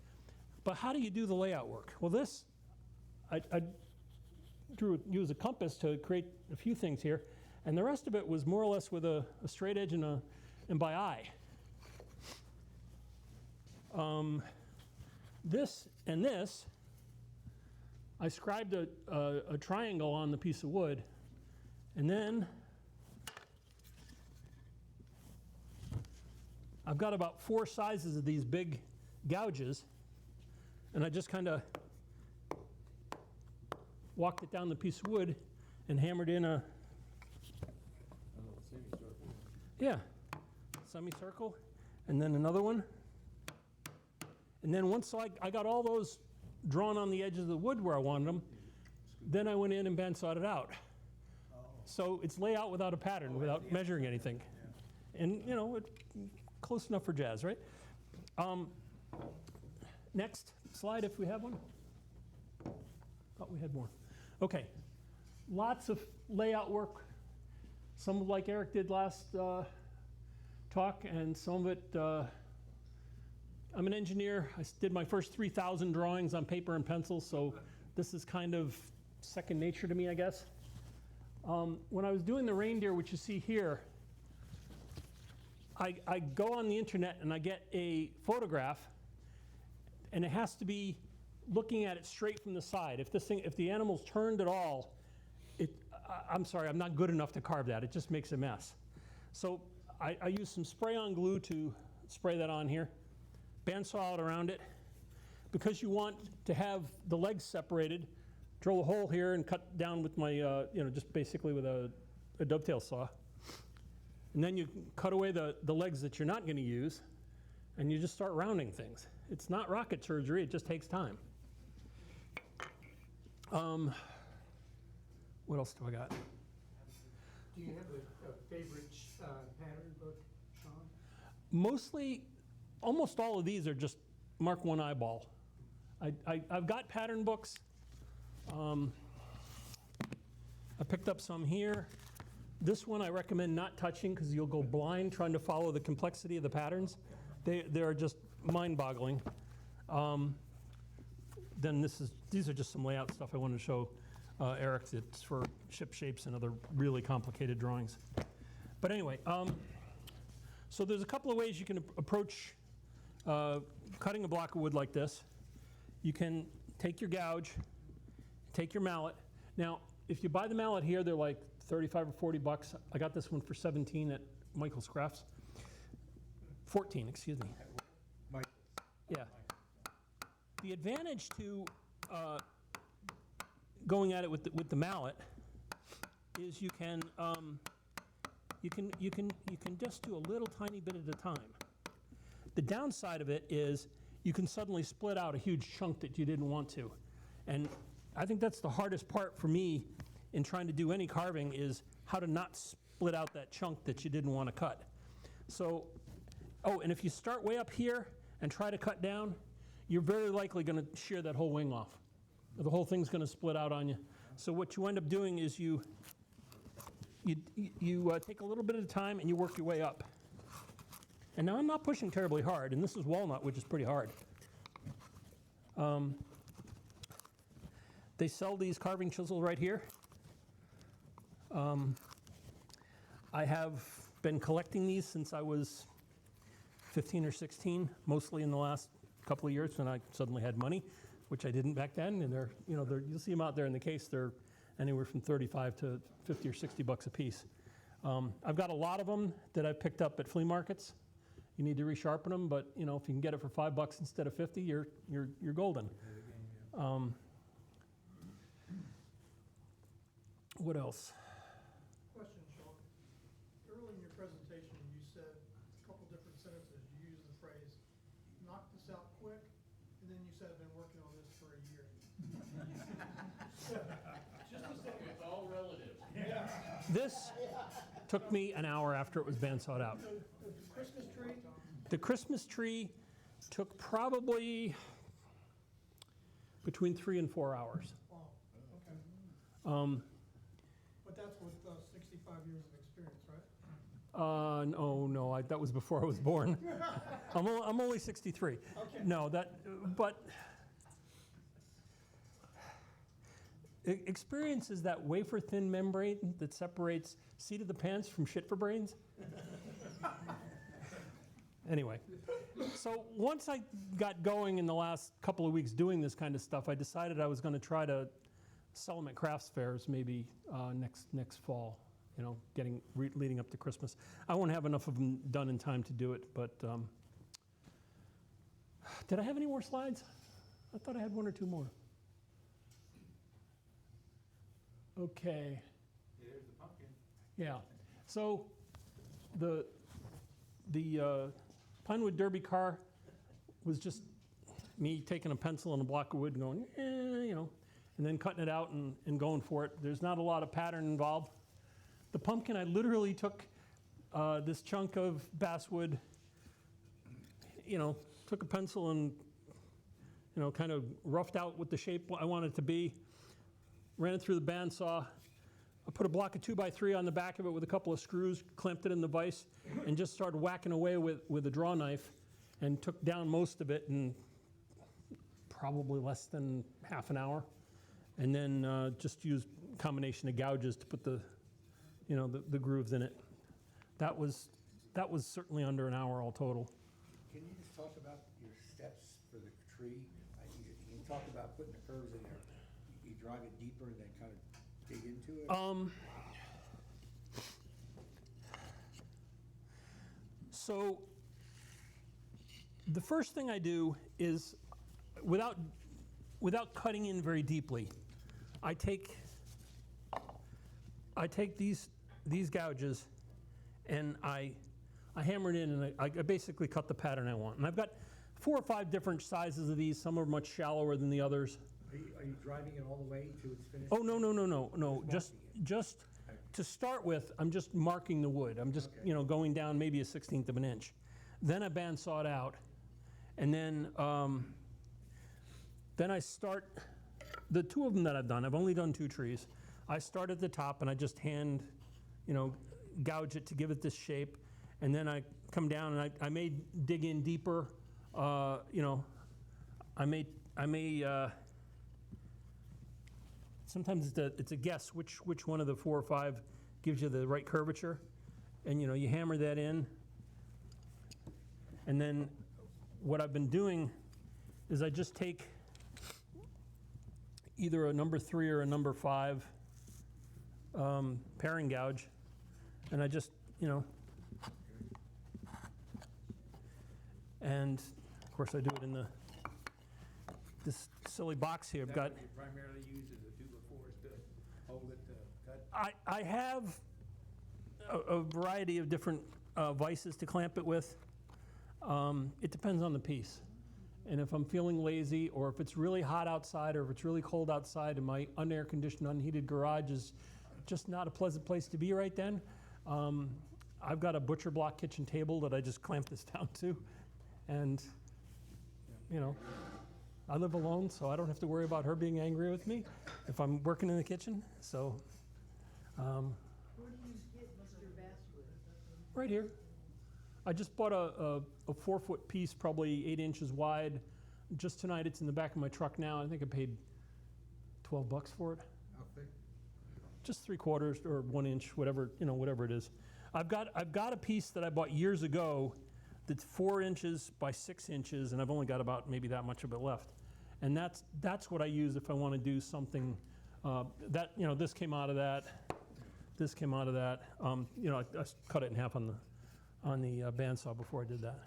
but how do you do the layout work? Well, this, I used a compass to create a few things here, and the rest of it was more or less with a straight edge and by eye. This and this, I scribed a triangle on the piece of wood, and then I've got about 4 sizes of these big gouges, and I just kind of walked it down the piece of wood and hammered in a semicircle, and then another one. And then once I got all those drawn on the edges of the wood where I wanted them, then I went in and bandsawed it out. So it's layout without a pattern, without measuring anything. And, you know, close enough for jazz, right? Next slide, if we have one. Thought we had more. Okay, lots of layout work. Some of like Eric did last talk, and some of it, I'm an engineer. I did my first 3,000 drawings on paper and pencil, so this is kind of second nature to me, I guess. When I was doing the reindeer, which you see here, I go on the internet and I get a photograph, and it has to be looking at it straight from the side. If the animal's turned at all, I'm sorry, I'm not good enough to carve that. It just makes a mess. So I use some spray-on glue to spray that on here, bandsaw out around it. Because you want to have the legs separated, drill a hole here and cut down with my, just basically with a dovetail saw. And then you cut away the legs that you're not going to use, and you just start rounding things. It's not rocket surgery, it just takes time. What else do I got? Do you have a favorite pattern book, Sean? Mostly, almost all of these are just Mark 1 eyeball. I've got pattern books. I picked up some here. This one I recommend not touching because you'll go blind trying to follow the complexity of the patterns. They are just mind-boggling. Then these are just some layout stuff I wanted to show Eric. It's for ship shapes and other really complicated drawings. But anyway, so there's a couple of ways you can approach cutting a block of wood like this. You can take your gouge, take your mallet. Now, if you buy the mallet here, they're like 35 or 40 bucks. I got this one for 17 at Michael's Crafts. 14, excuse me. Yeah. The advantage to going at it with the mallet is you can just do a little tiny bit at a time. The downside of it is you can suddenly split out a huge chunk that you didn't want to. And I think that's the hardest part for me in trying to do any carving is how to not split out that chunk that you didn't want to cut. So, and if you start way up here and try to cut down, you're very likely going to shear that whole wing off. The whole thing's going to split out on you. So what you end up doing is you take a little bit at a time and you work your way up. And now I'm not pushing terribly hard, and this is walnut, which is pretty hard. They sell these carving chisels right here. I have been collecting these since I was 15 or 16, mostly in the last couple of years when I suddenly had money, which I didn't back then. And they're, you'll see them out there in the case. They're anywhere from 35 to 50 or 60 bucks a piece. I've got a lot of them that I've picked up at flea markets. You need to resharpen them, but if you can get it for $5 instead of 50, you're golden. What else? Question, Sean. Early in your presentation, you said a couple different sentences. You used the phrase, knock this out quick, and then you said, I've been working on this for a year. Just a second. It's all relative. This took me an hour after it was bandsawed out. The Christmas tree, The Christmas tree took probably between 3 and 4 hours. okay. But that's with 65 years of experience, right? No, that was before I was born. I'm only 63. Okay. No, but experience is that wafer thin membrane that separates seat of the pants from shit for brains. Anyway, so once I got going in the last couple of weeks doing this kind of stuff, I decided I was going to try to sell them at crafts fairs maybe next fall, leading up to Christmas. I won't have enough of them done in time to do it, but did I have any more slides? I thought I had 1 or 2 more. Okay. There's the pumpkin. Yeah. So the Pinewood Derby car was just me taking a pencil and a block of wood and going, and then cutting it out and going for it. There's not a lot of pattern involved. The pumpkin, I literally took this chunk of basswood, took a pencil and, kind of roughed out what the shape I wanted it to be, ran it through the bandsaw. I put a block of 2x3 on the back of it with a couple of screws, clamped it in the vise, and just started whacking away with a draw knife and took down most of it in probably less than half an hour. And then just used a combination of gouges to put the grooves in it. That was certainly under an hour all total. Can you just talk about your steps for the tree? You talk about putting the curves in there. You drive it deeper and then kind of dig into it? So the first thing I do is, without cutting in very deeply, I take these gouges and I hammer it in, and I basically cut the pattern I want. And I've got 4 or 5 different sizes of these. Some are much shallower than the others. Are you driving it all the way to its finished? Oh, no. Just to start with, I'm just marking the wood. I'm just, going down maybe a 1/16 of an inch. Then I bandsaw it out, and then I start, the 2 of them that I've done, I've only done 2 trees. I start at the top and I just hand, gouge it to give it this shape, and then I come down and I may dig in deeper, I may sometimes it's a guess which one of the 4 or 5 gives you the right curvature, and you hammer that in, and then what I've been doing is I just take either a number 3 or a number 5 paring gouge, and I just and of course I do it in this silly box here. I've got. What you primarily use as a 2x4 to hold it to cut? I have a variety of different vices to clamp it with. It depends on the piece. And if I'm feeling lazy, or if it's really hot outside, or if it's really cold outside and my unair-conditioned, unheated garage is just not a pleasant place to be right then, I've got a butcher block kitchen table that I just clamp this down to. And, I live alone, so I don't have to worry about her being angry with me if I'm working in the kitchen. So, Where do you get Mr. Basswood? right here. I just bought a 4-foot piece, probably 8 inches wide. Just tonight, it's in the back of my truck now. I think I paid $12 for it. How thick? Just 3/4 or 1 inch, whatever it is. I've got a piece that I bought years ago that's 4 inches by 6 inches, and I've only got about maybe that much of it left. And that's what I use if I want to do something that, you know, this came out of that, this came out of that. You know, I cut it in half on the bandsaw before I did that.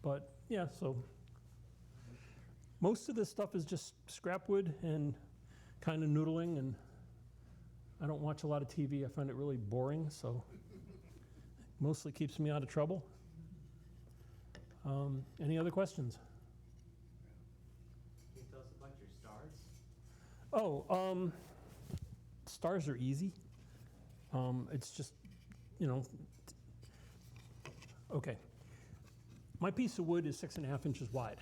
But yeah, so most of this stuff is just scrap wood and kind of noodling, and I don't watch a lot of TV. I find it really boring, so mostly keeps me out of trouble. Any other questions? Can you tell us about your stars? Oh, stars are easy. It's just, you know, okay. My piece of wood is 6.5 inches wide.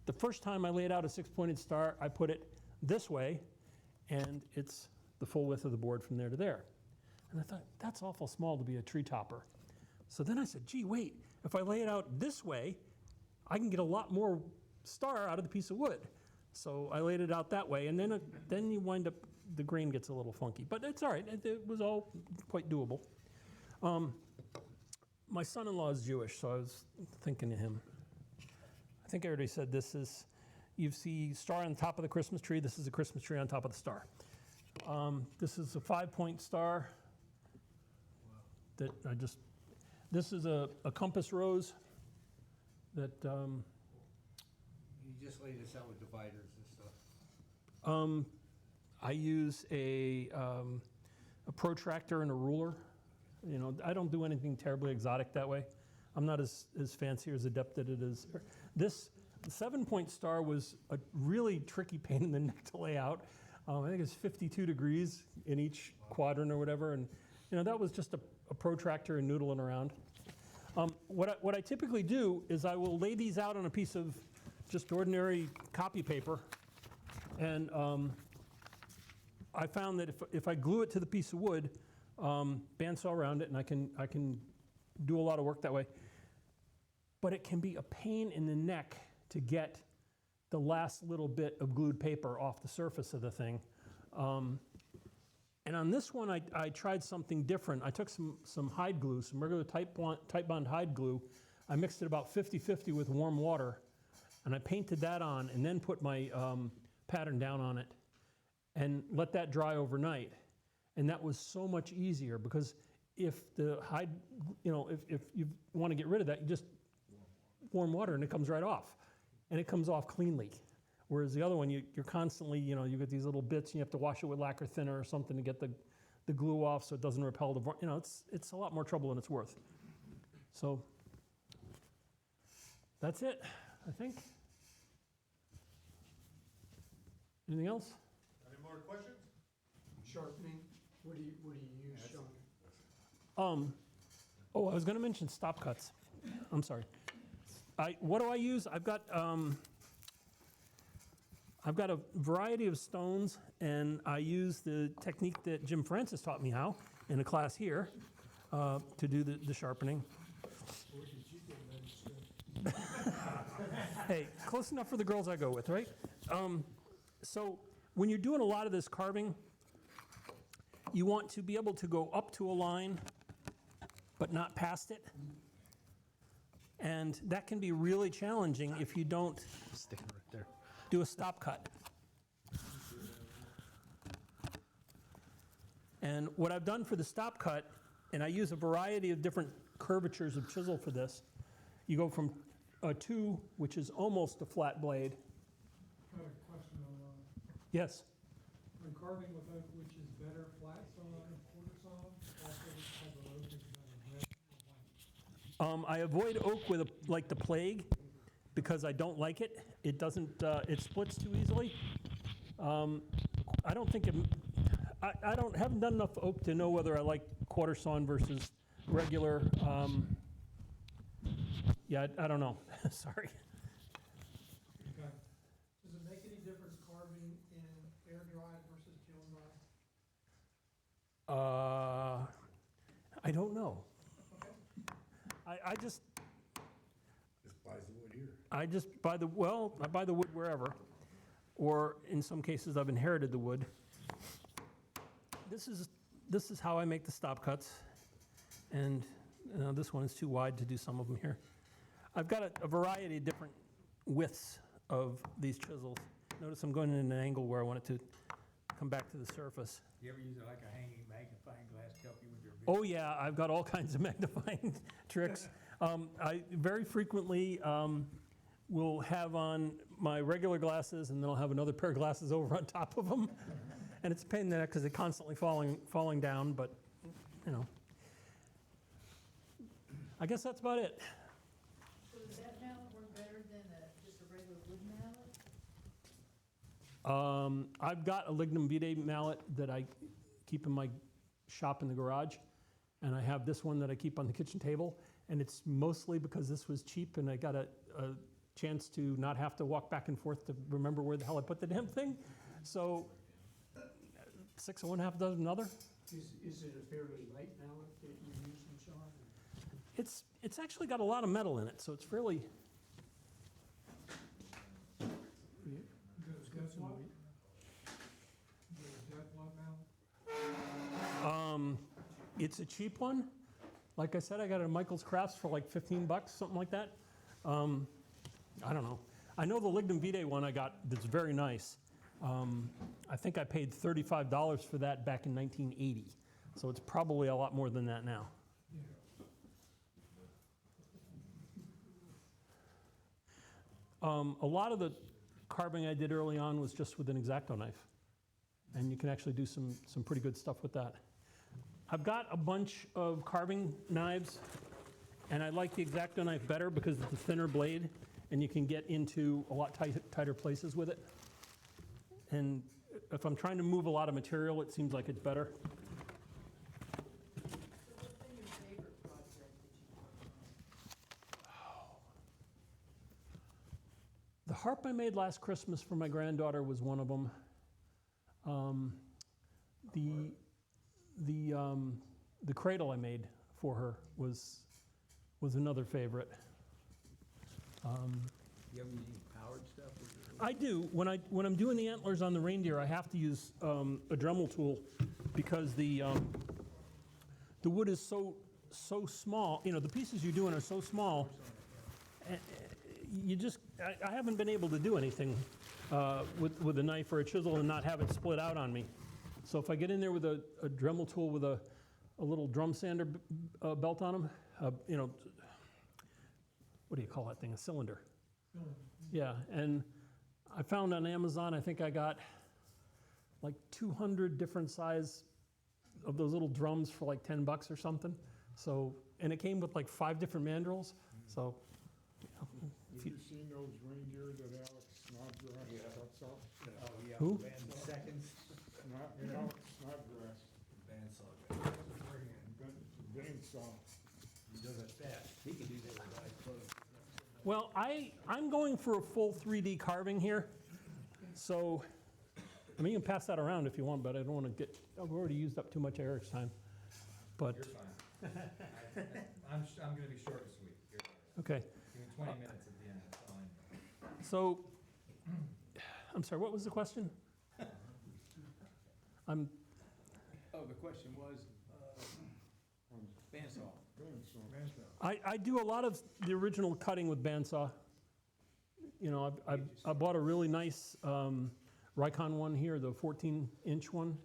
The first time I laid out a 6-pointed star, I put it this way, and it's the full width of the board from there to there. And I thought, that's awful small to be a tree topper. So then I said, gee, wait, if I lay it out this way, I can get a lot more star out of the piece of wood. So I laid it out that way, and then you wind up, the grain gets a little funky. But it's all right, it was all quite doable. My son-in-law is Jewish, so I was thinking of him. I think I already said this is, you see star on top of the Christmas tree. This is a Christmas tree on top of the star. This is a 5-point star that this is a compass rose that, You just laid this out with dividers and stuff. I use a protractor and a ruler. You know, I don't do anything terribly exotic that way. I'm not as fancy or as adept at it as this. The 7-point star was a really tricky pain in the neck to lay out. I think it's 52 degrees in each quadrant or whatever, and you know that was just a protractor and noodling around. What I typically do is I will lay these out on a piece of just ordinary copy paper, and I found that if I glue it to the piece of wood, bandsaw around it, and I can do a lot of work that way. But it can be a pain in the neck to get the last little bit of glued paper off the surface of the thing. And on this one, I tried something different. I took some hide glue, some regular type bond hide glue. I mixed it about 50-50 with warm water, and I painted that on, and then put my pattern down on it, and let that dry overnight. And that was so much easier, because if the hide, you know, if you want to get rid of that, you just warm water and it comes right off. And it comes off cleanly. Whereas the other one, you're constantly, you know, you get these little bits and you have to wash it with lacquer thinner or something to get the glue off so it doesn't repel the, you know, it's a lot more trouble than it's worth. So that's it, I think. Anything else? Any more questions? Sharpening, what do you use, Sean? Oh, I was going to mention stop cuts. I'm sorry. What do I use? I've got a variety of stones, and I use the technique that Jim Francis taught me how in a class here to do the sharpening. Where did you get that? Hey, close enough for the girls I go with, right? So when you're doing a lot of this carving, you want to be able to go up to a line, but not past it. And that can be really challenging if you don't do a stop cut. And what I've done for the stop cut, and I use a variety of different curvatures of chisel for this, you go from a 2, which is almost a flat blade. I have a question on, Yes? when carving with oak, which is better, flat saw or quarter saw? Also, which type of oak is better, red or white? I avoid oak with like the plague because I don't like it. It doesn't, it splits too easily. I don't think haven't done enough oak to know whether I like quarter sawn versus regular. Yeah, I don't know. Sorry. Okay. Does it make any difference carving in air dried versus kiln dried? I don't know. I just buys the wood here. I just buy I buy the wood wherever, or in some cases I've inherited the wood. This is how I make the stop cuts, and This one is too wide to do some of them here. I've got a variety of different widths of these chisels. Notice I'm going in an angle where I want it to come back to the surface. You ever use it like a hanging magnifying glass to help you with your vision? Oh yeah, I've got all kinds of magnifying tricks. I very frequently will have on my regular glasses, and then I'll have another pair of glasses over on top of them. And it's a pain in the neck because they're constantly falling down, but you know. I guess that's about it. So does that mallet work better than just a regular wood mallet? I've got a lignum vitae mallet that I keep in my shop in the garage, and I have this one that I keep on the kitchen table, and it's mostly because this was cheap and I got a chance to not have to walk back and forth to remember where the hell I put the damn thing. So 6 of one, half a dozen another. Is it a fairly light mallet that you're using, Sean? It's actually got a lot of metal in it, so it's fairly. It's a cheap one. Like I said, I got it at Michael's Crafts for like $15, something like that. I don't know. I know the lignum vitae one I got that's very nice. I think I paid $35 for that back in 1980. So it's probably a lot more than that now. A lot of the carving I did early on was just with an X-Acto knife. And you can actually do some pretty good stuff with that. I've got a bunch of carving knives, and I like the X-Acto knife better because it's a thinner blade, and you can get into a lot tighter places with it. And if I'm trying to move a lot of material, it seems like it's better. So what's been your favorite project that you've worked on? The harp I made last Christmas for my granddaughter was one of them. The cradle I made for her was another favorite. You ever use powered stuff? I do. When I'm doing the antlers on the reindeer, I have to use a Dremel tool because the wood is so small. You know, the pieces you're doing are so small. I haven't been able to do anything with a knife or a chisel and not have it split out on me. So if I get in there with a Dremel tool with a little drum sander belt on them, you know, what do you call that thing? A cylinder. Yeah, and I found on Amazon, I think I got like 200 different size of those little drums for like $10 or something. So, and it came with like 5 different mandrels. So, Have you seen those reindeer that Alex Snodgrass cuts up? Oh, yeah. Who? Seconds. Alex Snodgrass. Bandsaw. Bandsaw. He does it fast. He can do that with eyes closed. well, I'm going for a full 3D carving here. So, I mean, you can pass that around if you want, but I don't want to get, I've already used up too much Eric's time. But, You're fine. I'm gonna be short and sweet. You're fine. okay. Give me 20 minutes at the end, that's all I need. So, I'm sorry, what was the question? Oh, the question was, bandsaw. I do a lot of the original cutting with bandsaw. You know, I bought a really nice Rikon one here, the 14-inch one.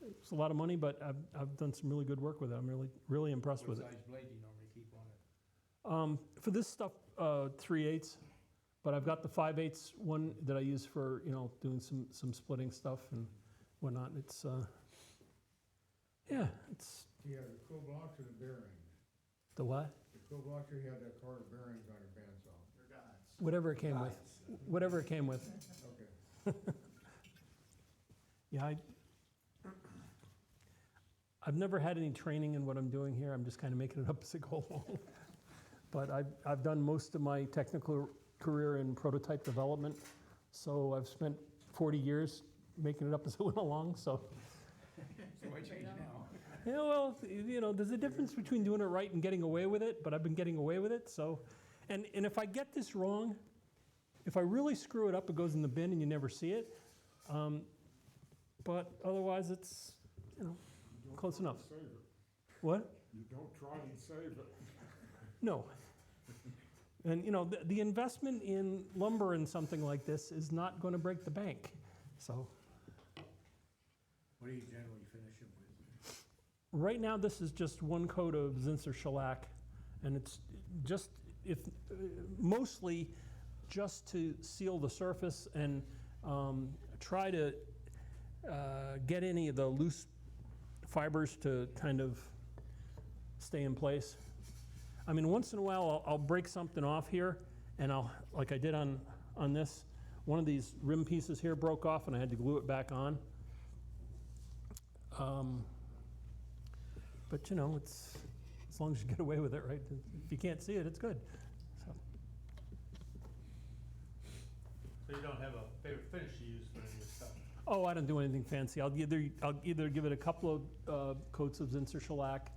It's a lot of money, but I've done some really good work with it. I'm really impressed with it. What size blade do you normally keep on it? For this stuff, 3/8, but I've got the 5/8 one that I use for, you know, doing some splitting stuff and whatnot. It's, yeah, it's. You had the cool blocks or the bearings? The what? The cool blocks, or you had that car bearings on your bandsaw? They're guides. Whatever it came with. Whatever it came with. Okay. Yeah, I've never had any training in what I'm doing here. I'm just kind of making it up as I go along. But I've done most of my technical career in prototype development. So I've spent 40 years making it up as I went along, so. So why change now? Yeah, well, you know, there's a difference between doing it right and getting away with it, but I've been getting away with it, so. And if I get this wrong, if I really screw it up, it goes in the bin and you never see it. But otherwise, it's, you know, close enough. What? You don't try and save it. No. And, you know, the investment in lumber and something like this is not going to break the bank. So What do you generally finish them with? right now, this is just one coat of Zinsser shellac, and it's just, mostly just to seal the surface and try to get any of the loose fibers to kind of stay in place. I mean, once in a while, I'll break something off here, and like I did on this, one of these rim pieces here broke off, and I had to glue it back on. But you know, it's as long as you get away with it, right? If you can't see it, it's good. So. So you don't have a favorite finish you use for any of this stuff? Oh, I don't do anything fancy. I'll either give it a couple of coats of Zinsser shellac.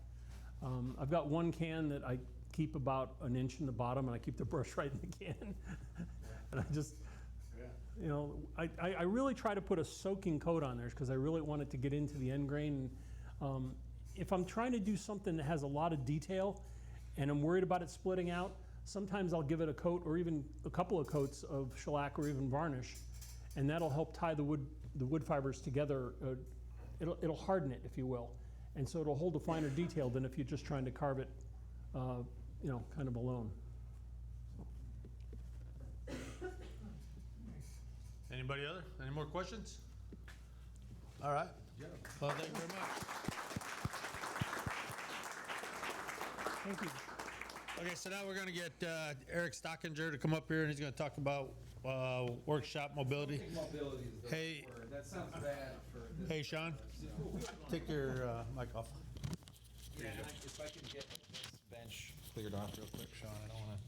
I've got one can that I keep about an inch in the bottom, and I keep the brush right in the can. And I just, you know, I really try to put a soaking coat on there because I really want it to get into the end grain. If I'm trying to do something that has a lot of detail and I'm worried about it splitting out, sometimes I'll give it a coat or even a couple of coats of shellac or even varnish, and that'll help tie the wood fibers together. It'll harden it, if you will, and so it'll hold a finer detail than if you're just trying to carve it, you know, kind of alone. Anybody other? Any more questions? All right. Well, thank you very much. Thank you. Okay, so now we're going to get Eric Stockinger to come up here, and he's going to talk about workshop mobility. Mobility is the Hey. word. That sounds bad for this. Hey, Sean, take your mic off. Yeah, if I can get this bench cleared off real quick, Sean, I don't want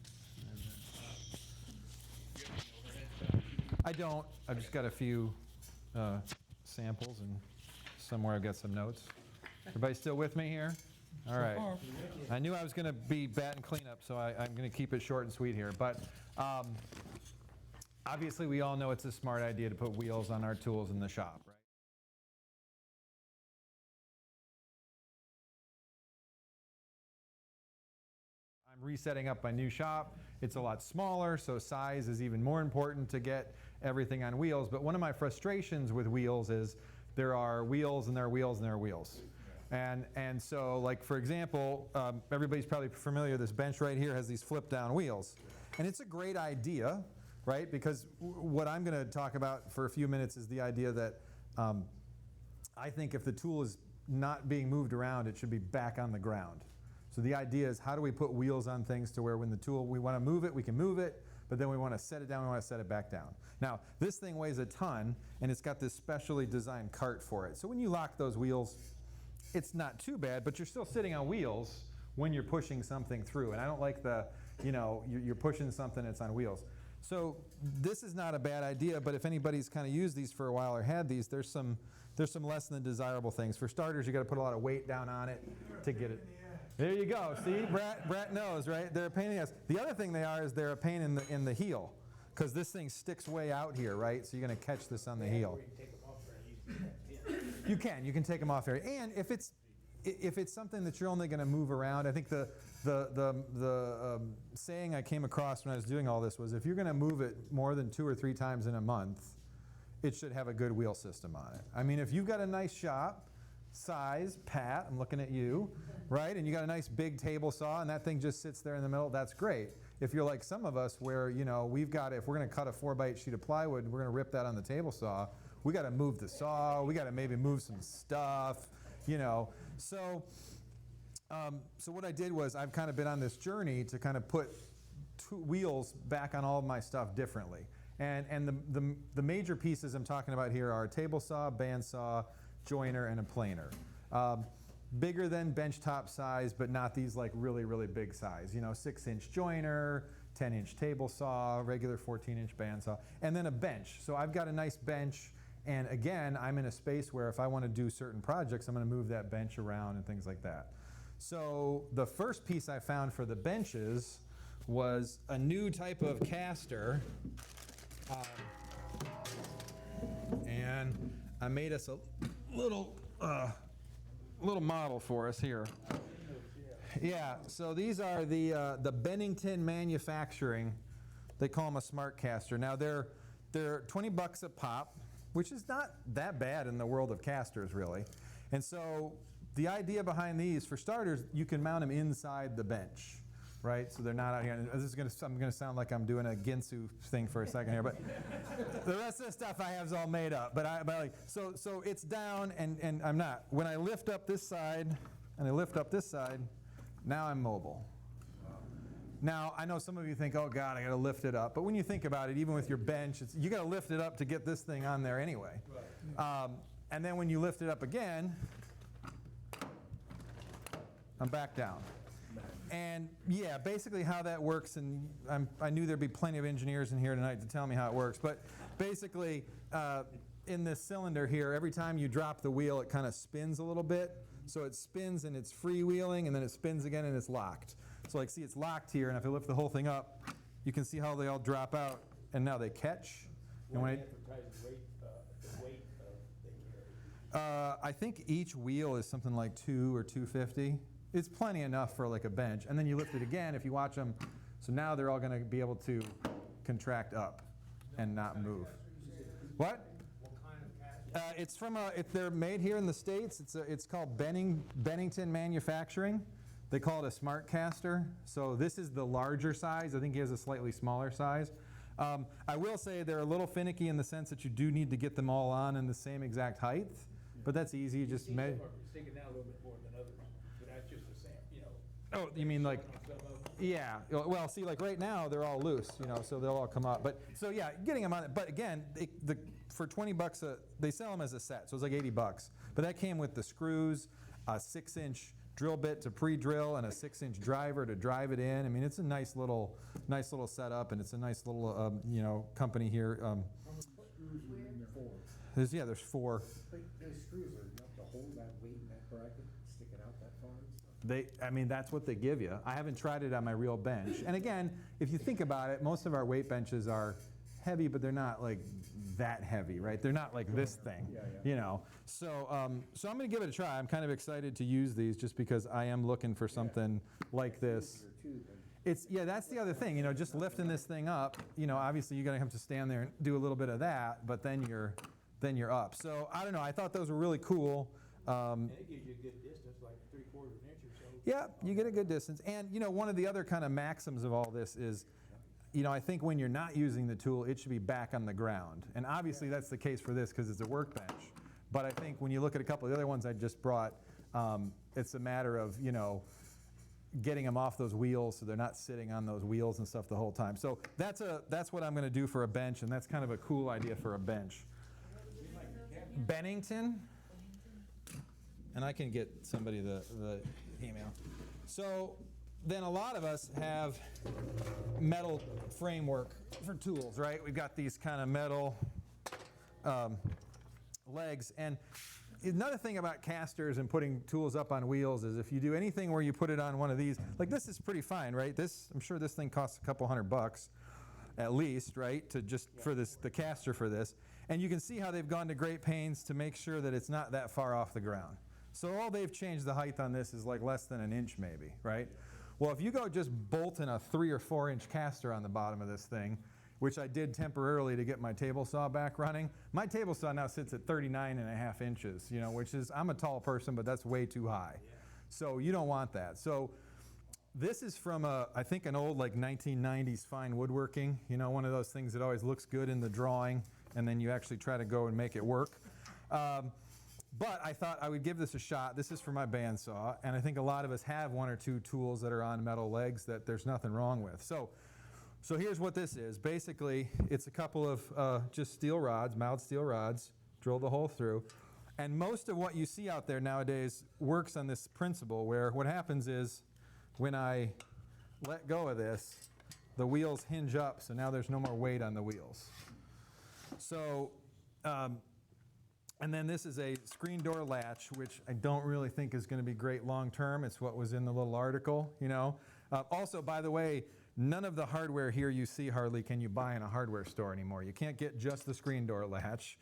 to. I don't. I've just got a few samples, and somewhere I've got some notes. Everybody still with me here? All right. I knew I was going to be batting cleanup, so I'm going to keep it short and sweet here. But obviously, we all know it's a smart idea to put wheels on our tools in the shop, right? I'm resetting up my new shop. It's a lot smaller, so size is even more important to get everything on wheels. But one of my frustrations with wheels is there are wheels and there are wheels and there are wheels. And so, like, for example, everybody's probably familiar, this bench right here has these flip down wheels. And it's a great idea, right? Because what I'm going to talk about for a few minutes is the idea that I think if the tool is not being moved around, it should be back on the ground. So the idea is, how do we put wheels on things to where when the tool, we want to move it, we can move it, but then we want to set it down, we want to set it back down. Now, this thing weighs a ton, and it's got this specially designed cart for it. So when you lock those wheels, it's not too bad, but you're still sitting on wheels when you're pushing something through. And I don't like the, you know, you're pushing something that's on wheels. So this is not a bad idea, but if anybody's kind of used these for a while or had these, there's some less than desirable things. For starters, you got to put a lot of weight down on it to get it. There you go. See, Brett knows, right? They're a pain in the ass. The other thing they are is they're a pain in the heel, because this thing sticks way out here, right? So you're going to catch this on the heel. You can take them off there. And if it's something that you're only going to move around, I think the saying I came across when I was doing all this was, if you're going to move it more than 2 or 3 times in a month, it should have a good wheel system on it. I mean, if you've got a nice shop, size, Pat, I'm looking at you, right? And you got a nice big table saw, and that thing just sits there in the middle, that's great. If you're like some of us where, you know, we've got, if we're going to cut a 4x8 sheet of plywood and we're going to rip that on the table saw, we got to move the saw, we got to maybe move some stuff, you know. So what I did was, I've kind of been on this journey to kind of put wheels back on all of my stuff differently. And the major pieces I'm talking about here are a table saw, bandsaw, joiner, and a planer. Bigger than benchtop size, but not these like really, really big size. You know, 6-inch joiner, 10-inch table saw, regular 14-inch bandsaw, and then a bench. So I've got a nice bench. And again, I'm in a space where if I want to do certain projects, I'm going to move that bench around and things like that. So the first piece I found for the benches was a new type of caster. And I made us a little model for us here. Yeah, so these are the Bennington Manufacturing. They call them a smart caster. Now they're $20 a pop, which is not that bad in the world of casters, really. And so the idea behind these, for starters, you can mount them inside the bench, right? So they're not out here. And this is I'm gonna sound like I'm doing a Ginsu thing for a second here, but the rest of the stuff I have is all made up. So it's down, and I'm not. When I lift up this side and I lift up this side, now I'm mobile. Now, I know some of you think, oh God, I gotta lift it up. But when you think about it, even with your bench, you gotta lift it up to get this thing on there anyway. And then when you lift it up again, I'm back down. And yeah, basically how that works, and I knew there'd be plenty of engineers in here tonight to tell me how it works, but basically in this cylinder here, every time you drop the wheel, it kind of spins a little bit. So it spins and it's freewheeling, and then it spins again and it's locked. So like, see, it's locked here, and if I lift the whole thing up, you can see how they all drop out, and now they catch. And when I think each wheel is something like 2 or 250. It's plenty enough for like a bench. And then you lift it again if you watch them. So now they're all going to be able to contract up and not move. What? It's from they're made here in the States. It's called Bennington Manufacturing. They call it a smart caster. So this is the larger size. I think he has a slightly smaller size. I will say they're a little finicky in the sense that you do need to get them all on in the same exact height. But that's easy. You just Sticking out a little bit more than others, but that's just the same, you know. Oh, you mean like? Yeah. Well, see, like right now they're all loose, you know, so they'll all come up. But so yeah, getting them on it. But again, for $20 they sell them as a set, so it's like $80. But that came with the screws, a 6-inch drill bit to pre-drill, and a 6-inch driver to drive it in. I mean, it's a nice little setup, and it's a nice little you know, company here. There's 4. But those screws are enough to hold that weight in that bracket, sticking out that far and stuff? I mean, that's what they give you. I haven't tried it on my real bench. And again, if you think about it, most of our weight benches are heavy, but they're not like that heavy, right? They're not like this thing, you know. So I'm going to give it a try. I'm kind of excited to use these just because I am looking for something like this. That's the other thing, you know, just lifting this thing up, you know, obviously you're going to have to stand there and do a little bit of that, but then you're up. So I don't know, I thought those were really cool. And it gives you a good distance, like 3/4 inch or so. Yeah, you get a good distance. And you know, one of the other kind of maxims of all this is, you know, I think when you're not using the tool, it should be back on the ground. And obviously that's the case for this because it's a workbench. But I think when you look at a couple of the other ones I just brought, it's a matter of, you know, getting them off those wheels so they're not sitting on those wheels and stuff the whole time. So that's what I'm going to do for a bench, and that's kind of a cool idea for a bench. Bennington, and I can get somebody the email. So then a lot of us have metal framework for tools, right? We've got these kind of metal legs. And another thing about casters and putting tools up on wheels is if you do anything where you put it on one of these, like this is pretty fine, right? I'm sure this thing costs a couple $100 at least, right? To just for the caster for this. And you can see how they've gone to great pains to make sure that it's not that far off the ground. So all they've changed the height on this is like less than an inch maybe, right? Well, if you go just bolting a 3 or 4 inch caster on the bottom of this thing, which I did temporarily to get my table saw back running, my table saw now sits at 39.5 inches, you know, which is, I'm a tall person, but that's way too high. So you don't want that. So this is from I think an old like 1990s fine woodworking, you know, one of those things that always looks good in the drawing, and then you actually try to go and make it work. But I thought I would give this a shot. This is for my bandsaw, and I think a lot of us have 1 or 2 tools that are on metal legs that there's nothing wrong with. So here's what this is. Basically, it's a couple of just steel rods, mild steel rods, drill the hole through. And most of what you see out there nowadays works on this principle where what happens is when I let go of this, the wheels hinge up, so now there's no more weight on the wheels. So, and then this is a screen door latch, which I don't really think is going to be great long term. It's what was in the little article, you know. Also, by the way, none of the hardware here you see hardly can you buy in a hardware store anymore. You can't get just the screen door latch.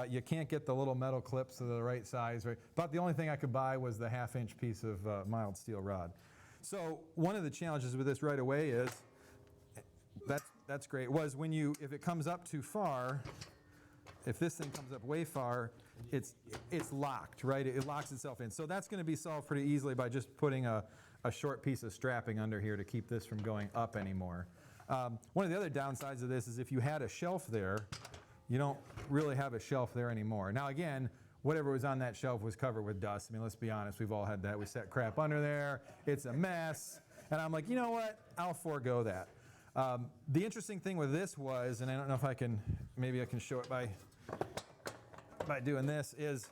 You can't get the little metal clips that are the right size. Right? About the only thing I could buy was the 1/2 inch piece of mild steel rod. So one of the challenges with this right away is, that's great, was when if it comes up too far, if this thing comes up way far, it's locked, right? It locks itself in. So that's going to be solved pretty easily by just putting a short piece of strapping under here to keep this from going up anymore. One of the other downsides of this is if you had a shelf there, you don't really have a shelf there anymore. Now again, whatever was on that shelf was covered with dust. I mean, let's be honest, we've all had that. We set crap under there, it's a mess. And I'm like, you know what, I'll forego that. The interesting thing with this was, and I don't know if maybe I can show it by doing this, is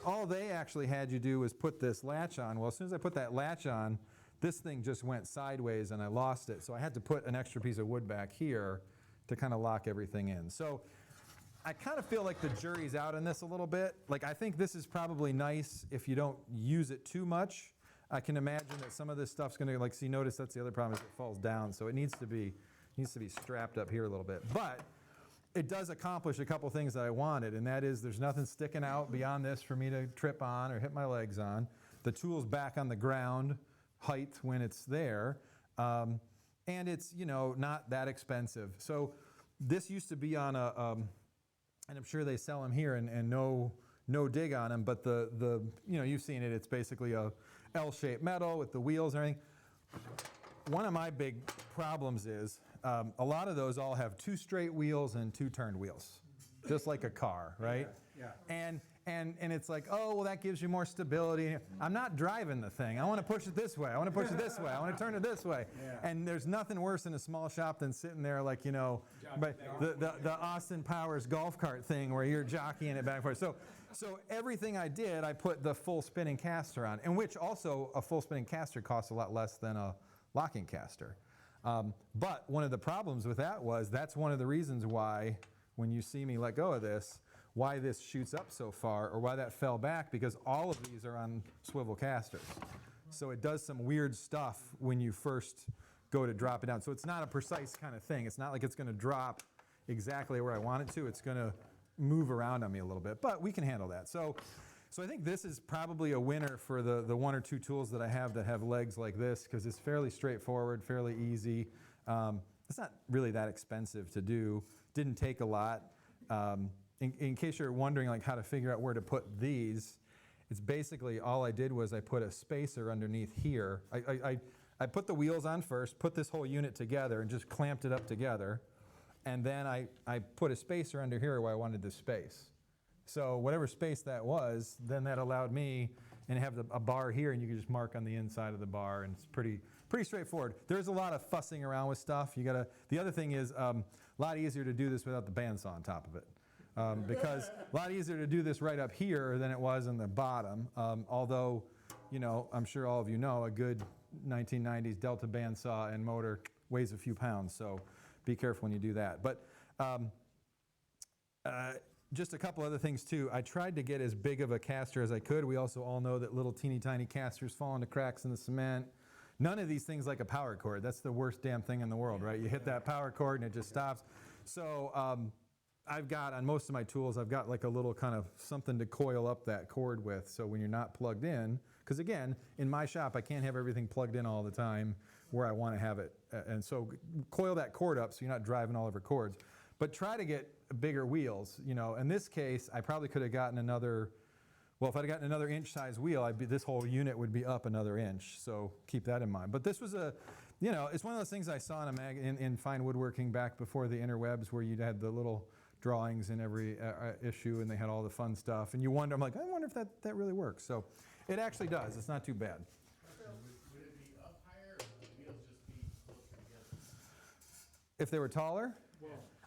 all they actually had you do was put this latch on. Well, as soon as I put that latch on, this thing just went sideways and I lost it. So I had to put an extra piece of wood back here to kind of lock everything in. So I kind of feel like the jury's out on this a little bit. Like, I think this is probably nice if you don't use it too much. I can imagine that some of this stuff's going to, like, see, notice that's the other problem, is it falls down. So it needs to be strapped up here a little bit. But it does accomplish a couple things that I wanted, and that is there's nothing sticking out beyond this for me to trip on or hit my legs on. The tool's back on the ground height when it's there, and it's, not that expensive. So this used to be on and I'm sure they sell them here and no dig on them, but the you've seen it, it's basically a L-shaped metal with the wheels and everything. One of my big problems is a lot of those all have 2 straight wheels and 2 turned wheels, just like a car, right? Yeah. And it's like, oh, well, that gives you more stability. I'm not driving the thing. I want to push it this way. I want to push it this way. I want to turn it this way. Yeah. And there's nothing worse in a small shop than sitting there like, but the Austin Powers golf cart thing where you're jockeying it back and forth. So everything I did, I put the full spinning caster on, and which also a full spinning caster costs a lot less than a locking caster. But one of the problems with that was that's one of the reasons why when you see me let go of this, why this shoots up so far or why that fell back, because all of these are on swivel casters. So it does some weird stuff when you first go to drop it down. So it's not a precise kind of thing. It's not like it's going to drop exactly where I want it to. It's going to move around on me a little bit, but we can handle that. So I think this is probably a winner for the 1 or 2 tools that I have that have legs like this, because it's fairly straightforward, fairly easy. It's not really that expensive to do. Didn't take a lot. In case you're wondering like how to figure out where to put these, it's basically all I did was I put a spacer underneath here. I put the wheels on first, put this whole unit together and just clamped it up together. And then I put a spacer under here where I wanted the space. So whatever space that was, then that allowed me, and have a bar here, and you can just mark on the inside of the bar, and it's pretty straightforward. There's a lot of fussing around with stuff. The other thing is a lot easier to do this without the bandsaw on top of it. Because a lot easier to do this right up here than it was in the bottom. Although, I'm sure all of you know, a good 1990s Delta bandsaw and motor weighs a few pounds, so be careful when you do that. But just a couple other things too. I tried to get as big of a caster as I could. We also all know that little teeny tiny casters fall into cracks in the cement. None of these things like a power cord. That's the worst damn thing in the world, right? You hit that power cord and it just stops. So I've got, on most of my tools, I've got like a little kind of something to coil up that cord with, so when you're not plugged in, because again, in my shop, I can't have everything plugged in all the time where I want to have it. And so coil that cord up so you're not driving all over cords. But try to get bigger wheels. In this case, I probably could have gotten another, well, if I'd gotten another inch size wheel, this whole unit would be up another inch. So keep that in mind. But this was it's one of those things I saw in fine woodworking back before the interwebs, where you had the little drawings in every issue, and they had all the fun stuff. And you wonder, I'm like, I wonder if that really works. So it actually does. It's not too bad. Would it be up higher, or would the wheels just be closer together? If they were taller,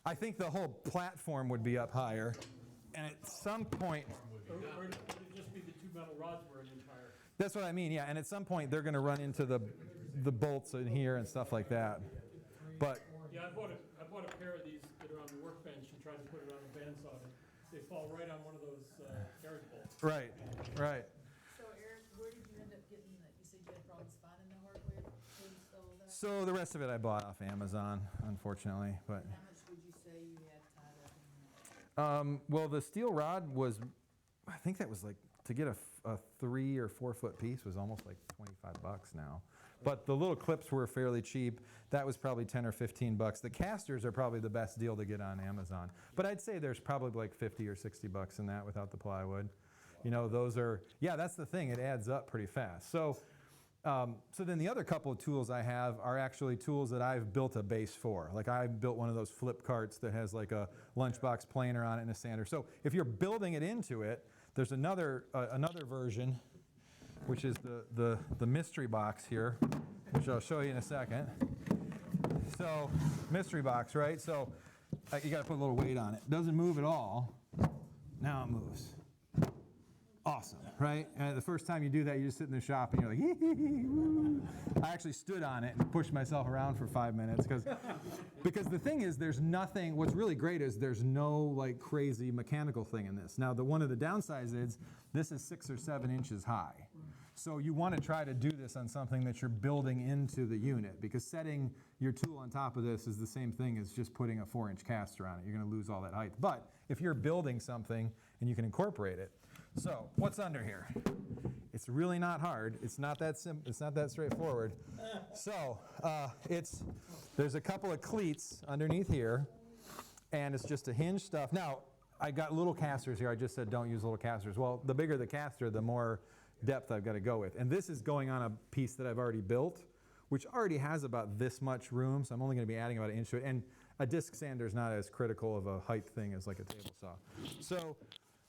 I think the whole platform would be up higher. And at some point, Or would it just be the 2 metal rods were an inch higher? that's what I mean, yeah. And at some point, they're going to run into the bolts in here and stuff like that. But Yeah, I bought a pair of these that are on the workbench and tried to put it on the bandsaw. They fall right on one of those carriage bolts. right. So Eric, where did you end up getting that? You said you had problems finding the hardware to install that? So the rest of it I bought off Amazon, unfortunately. But How much would you say you had tied up in that? well, the steel rod was, I think that was like to get a 3 or 4 foot piece was almost like $25 now. But the little clips were fairly cheap. That was probably 10 or 15 bucks. The casters are probably the best deal to get on Amazon. But I'd say there's probably like 50 or 60 bucks in that without the plywood. You know, those are, yeah, that's the thing. It adds up pretty fast. So then the other couple of tools I have are actually tools that I've built a base for. Like I built one of those flip carts that has like a lunchbox planer on it and a sander. So if you're building it into it, there's another version, which is the mystery box here, which I'll show you in a second. So mystery box, right? So you got to put a little weight on it. Doesn't move at all. Now it moves. Awesome, right? And the first time you do that, you just sit in the shop and you're like, hee, hee, hee, woo. I actually stood on it and pushed myself around for 5 minutes because the thing is, there's nothing. What's really great is there's no like crazy mechanical thing in this. Now, one of the downsides is this is 6 or 7 inches high. So you want to try to do this on something that you're building into the unit, because setting your tool on top of this is the same thing as just putting a 4-inch caster on it. You're going to lose all that height. But if you're building something and you can incorporate it. So what's under here? It's really not hard. It's not that simple. It's not that straightforward. So there's a couple of cleats underneath here, and it's just a hinge stuff. Now, I got little casters here. I just said don't use little casters. Well, the bigger the caster, the more depth I've got to go with. And this is going on a piece that I've already built, which already has about this much room, so I'm only going to be adding about 1 inch to it. And a disc sander is not as critical of a height thing as like a table saw. So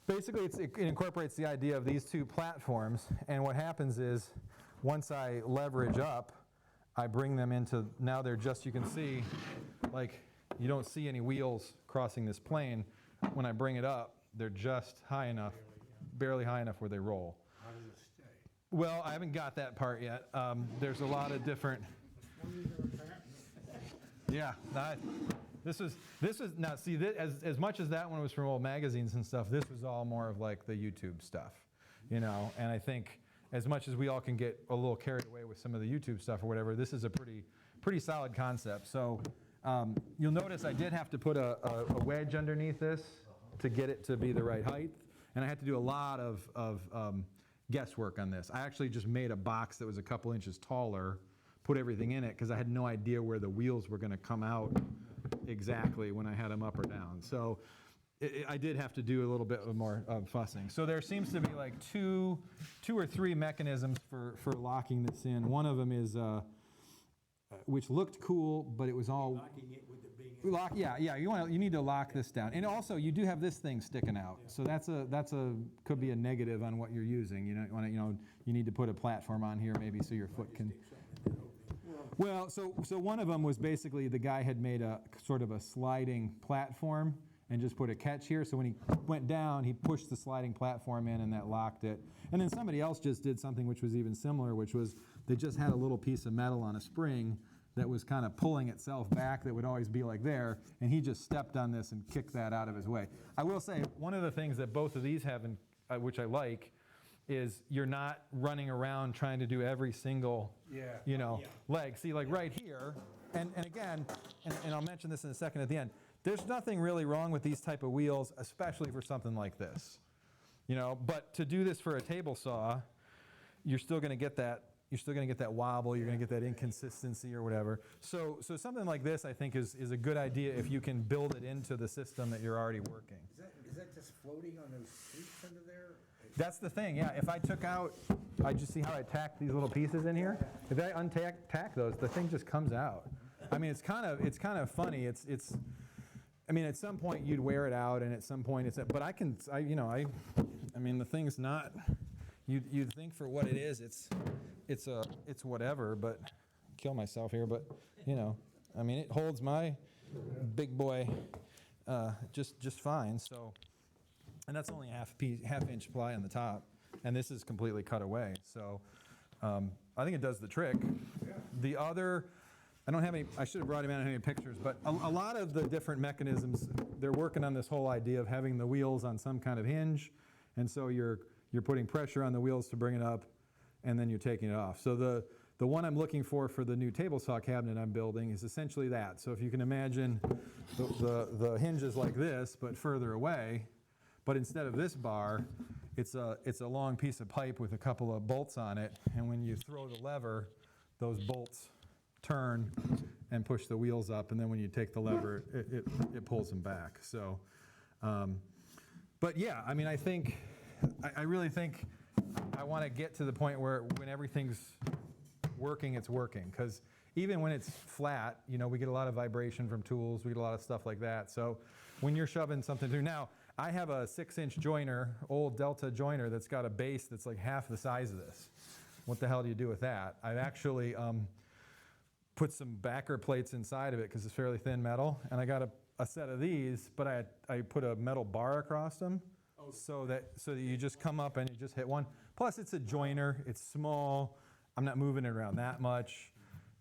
basically, it incorporates the idea of these 2 platforms, and what happens is once I leverage up, I bring them into, now they're just, you can see, like you don't see any wheels crossing this plane. When I bring it up, they're just high enough, barely high enough where they roll. How does it stay? Well, I haven't got that part yet. There's a lot of different, yeah. This was now see this, as much as that one was from old magazines and stuff, this was all more of like the YouTube stuff, you know. And I think as much as we all can get a little carried away with some of the YouTube stuff or whatever, this is a pretty solid concept. So you'll notice I did have to put a wedge underneath this to get it to be the right height, and I had to do a lot of guesswork on this. I actually just made a box that was a couple inches taller, put everything in it because I had no idea where the wheels were going to come out exactly when I had them up or down. So I did have to do a little bit more fussing. So there seems to be like two or three mechanisms for locking this in. One of them is, which looked cool, but it was all Locking it with the big. Yeah. You need to lock this down, and also you do have this thing sticking out. So that's could be a negative on what you're using. You need to put a platform on here maybe so your foot can. Well, so one of them was basically the guy had made a sort of a sliding platform and just put a catch here. So when he went down, he pushed the sliding platform in and that locked it. And then somebody else just did something which was even similar, which was they just had a little piece of metal on a spring that was kind of pulling itself back that would always be like there, and he just stepped on this and kicked that out of his way. I will say, one of the things that both of these have, which I like, is you're not running around trying to do every single, leg. See, like right here, and again, and I'll mention this in a second at the end, there's nothing really wrong with these type of wheels, especially for something like this. But to do this for a table saw, you're still going to get that wobble, you're going to get that inconsistency or whatever. So something like this, I think, is a good idea if you can build it into the system that you're already working. Is that just floating on those streets under there? That's the thing, yeah. If I took out, I just see how I tacked these little pieces in here. If I tack those, the thing just comes out. I mean, it's kind of funny. I mean, at some point you'd wear it out, and at some point but I mean, the thing's not. You'd think for what it is, it's whatever. But kill myself here. But I mean, it holds my big boy just fine. So. And that's only half-inch ply on the top, and this is completely cut away. So I think it does the trick. Yeah. The other, I don't have any. I should have brought him out any pictures, but a lot of the different mechanisms, they're working on this whole idea of having the wheels on some kind of hinge, and so you're putting pressure on the wheels to bring it up, and then you're taking it off. So the one I'm looking for the new table saw cabinet I'm building is essentially that. So if you can imagine the hinge is like this, but further away. But instead of this bar, it's a long piece of pipe with a couple of bolts on it, and when you throw the lever, those bolts turn and push the wheels up, and then when you take the lever, it pulls them back. So, but yeah, I mean, I really think I want to get to the point where when everything's working, it's working. Because even when it's flat, you know, we get a lot of vibration from tools, we get a lot of stuff like that. So when you're shoving something through, now I have a 6-inch joiner, old Delta joiner, that's got a base that's like half the size of this. What the hell do you do with that? I've actually put some backer plates inside of it because it's fairly thin metal, and I got a set of these, but I put a metal bar across them so that you just come up and you just hit one. Plus it's a joiner, it's small, I'm not moving it around that much.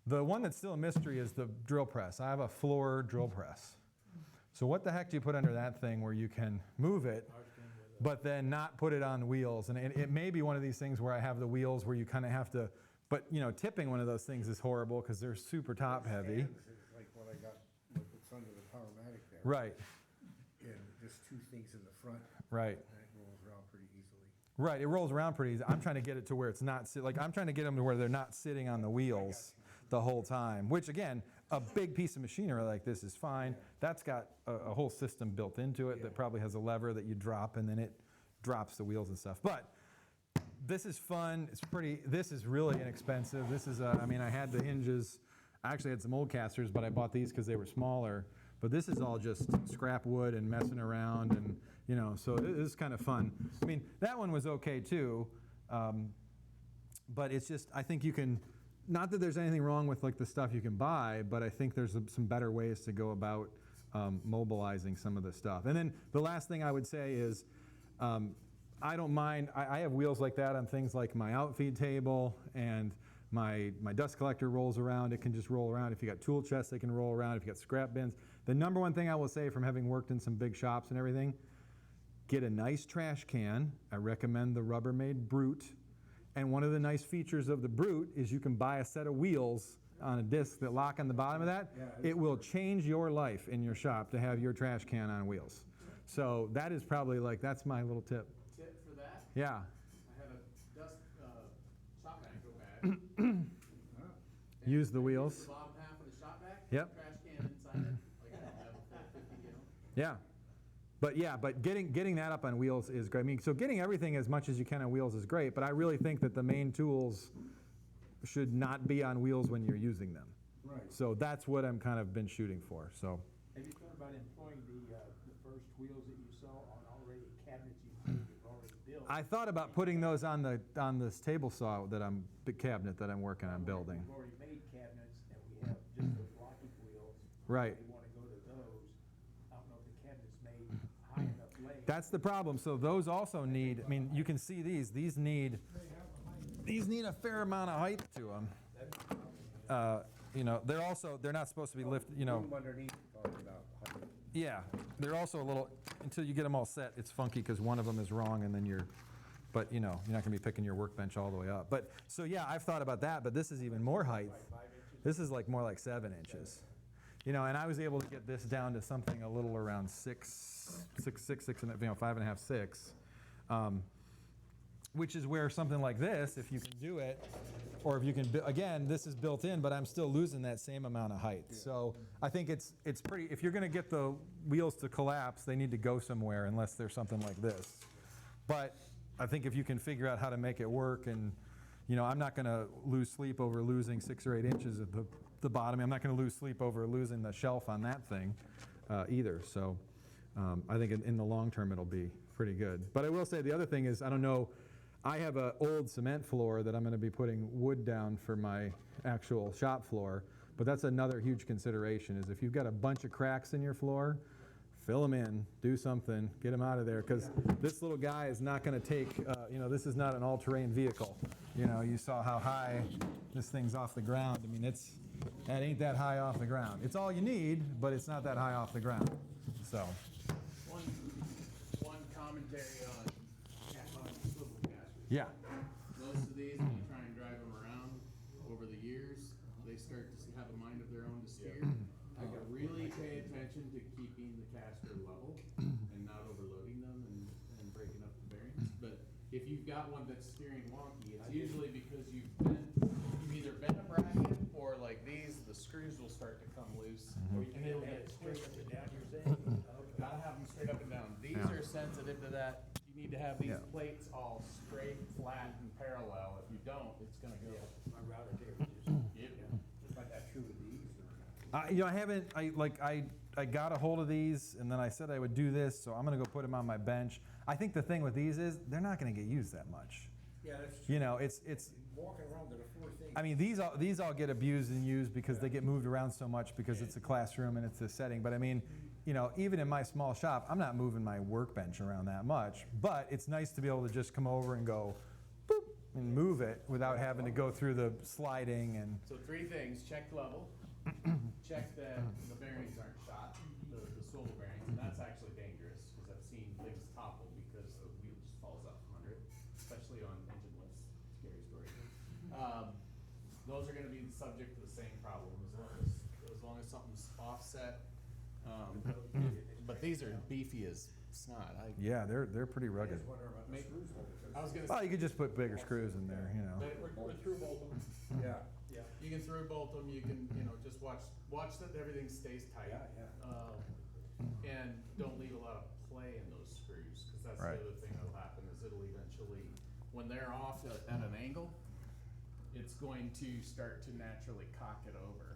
The one that's still a mystery is the drill press. I have a floor drill press. So what the heck do you put under that thing where you can move it, but then not put it on wheels? And it may be one of these things where I have the wheels where you kind of have to, but you know, tipping one of those things is horrible because they're super top heavy. It's like what I got, like what's under the Powermatic there. Right, And just 2 things in the front. right. And it rolls around pretty easily. Right, it rolls around pretty easy. I'm trying to get it to where it's not, like I'm trying to get them to where they're not sitting on the wheels the whole time, which again, a big piece of machinery like this is fine. That's got a whole system built into it that probably has a lever that you drop and then it drops the wheels and stuff. But this is fun, it's pretty, this is really inexpensive. This is, I mean, I had the hinges, I actually had some old casters, but I bought these because they were smaller. But this is all just scrap wood and messing around and, you know, so it is kind of fun. I mean, that one was okay too, but it's just, I think you can, not that there's anything wrong with like the stuff you can buy, but I think there's some better ways to go about mobilizing some of the stuff. And then the last thing I would say is, I don't mind, I have wheels like that on things like my outfeed table, and my dust collector rolls around. It can just roll around. If you got tool chests, they can roll around. If you got scrap bins. The number one thing I will say from having worked in some big shops and everything, get a nice trash can. I recommend the Rubbermaid Brute. And one of the nice features of the Brute is you can buy a set of wheels on a disc that lock on the bottom of that. It will change your life in your shop to have your trash can on wheels. So that is probably like, that's my little tip. Tip for that? Yeah. I have a dust shop vac go bag. Use the wheels. The bottom half of the shop vac. Yep. Trash can inside it. Like I don't have a full 50 gallon. Yeah. But getting that up on wheels is great. I mean, so getting everything as much as you can on wheels is great, but I really think that the main tools should not be on wheels when you're using them. Right. So that's what I'm kind of been shooting for. So. Have you thought about employing the first wheels that you saw on already cabinets you've already built? I thought about putting those on this table saw big cabinet that I'm working on building. We've already made cabinets, and we have just those locking wheels. Right. If you want to go to those, I don't know if the cabinet's made high enough length. That's the problem. So those also need, I mean, you can see these need a fair amount of height to them. You know, they're not supposed to be lifted, you know. Room underneath, you're talking about height. Yeah, they're also a little, until you get them all set, it's funky because one of them is wrong and then but you know, you're not gonna be picking your workbench all the way up. But, so yeah, I've thought about that, but this is even more height. This is like more like 7 inches. You know, and I was able to get this down to something a little around 6 and, you know, 5.5, 6. Which is where something like this, if you can do it, or if you can, again, this is built in, but I'm still losing that same amount of height. So I think it's pretty, if you're gonna get the wheels to collapse, they need to go somewhere unless there's something like this. But I think if you can figure out how to make it work, and you know, I'm not gonna lose sleep over losing 6 or 8 inches at the bottom. I'm not gonna lose sleep over losing the shelf on that thing either. So I think in the long term, it'll be pretty good. But I will say the other thing is, I don't know, I have an old cement floor that I'm going to be putting wood down for my actual shop floor, but that's another huge consideration, is if you've got a bunch of cracks in your floor, fill them in, do something, get them out of there, because this little guy is not going to take, you know, this is not an all-terrain vehicle. You know, you saw how high this thing's off the ground. I mean, that ain't that high off the ground. It's all you need, but it's not that high off the ground. So. One commentary on swivel casters. Yeah. Most of these, when you try and drive them around over the years, they start to have a mind of their own to steer. Really pay attention to keeping the caster level and not overloading them and breaking up the bearings. But got one that's steering wonky, it's usually because you've either bent a bracket or like these, the screws will start to come loose. Or you And can it'll have get it straight twisted. up and down, you're saying? Okay. Gotta have them straight up and down. These Yeah. are sensitive to that. You need to have these Yeah. plates all straight, flat, and parallel. If you don't, it's gonna go. My router there was just, Yep. is that true with these or? I haven't, I got a hold of these, and then I said I would do this, so I'm gonna go put them on my bench. I think the thing with these is, they're not gonna get used that much. Yeah, that's true. You know, it's, Walking around to the four things. I mean, these all get abused and used because they get moved around so much because it's a classroom and it's a setting. But I mean, you know, even in my small shop, I'm not moving my workbench around that much. But it's nice to be able to just come over and go, boop, and move it without having to go through the sliding and. So 3 things: check level, check that the bearings aren't shot, the swivel bearings, and that's actually dangerous because I've seen things topple because the wheel just falls out from under it, especially on engine lifts. Scary story. Those are going to be subject to the same problem as long as something's offset. But these are beefy as snot. Yeah, they're pretty rugged. I was going to Well, say, you could just put bigger screws in there, you know. We're through both of them. Yeah, yeah. you can through bolt them. You can, just watch that everything stays tight. Yeah, And don't leave a lot of play in those screws, because that's Right. the other thing that'll happen is it'll eventually, when they're off at an angle, it's going to start to naturally cock it over.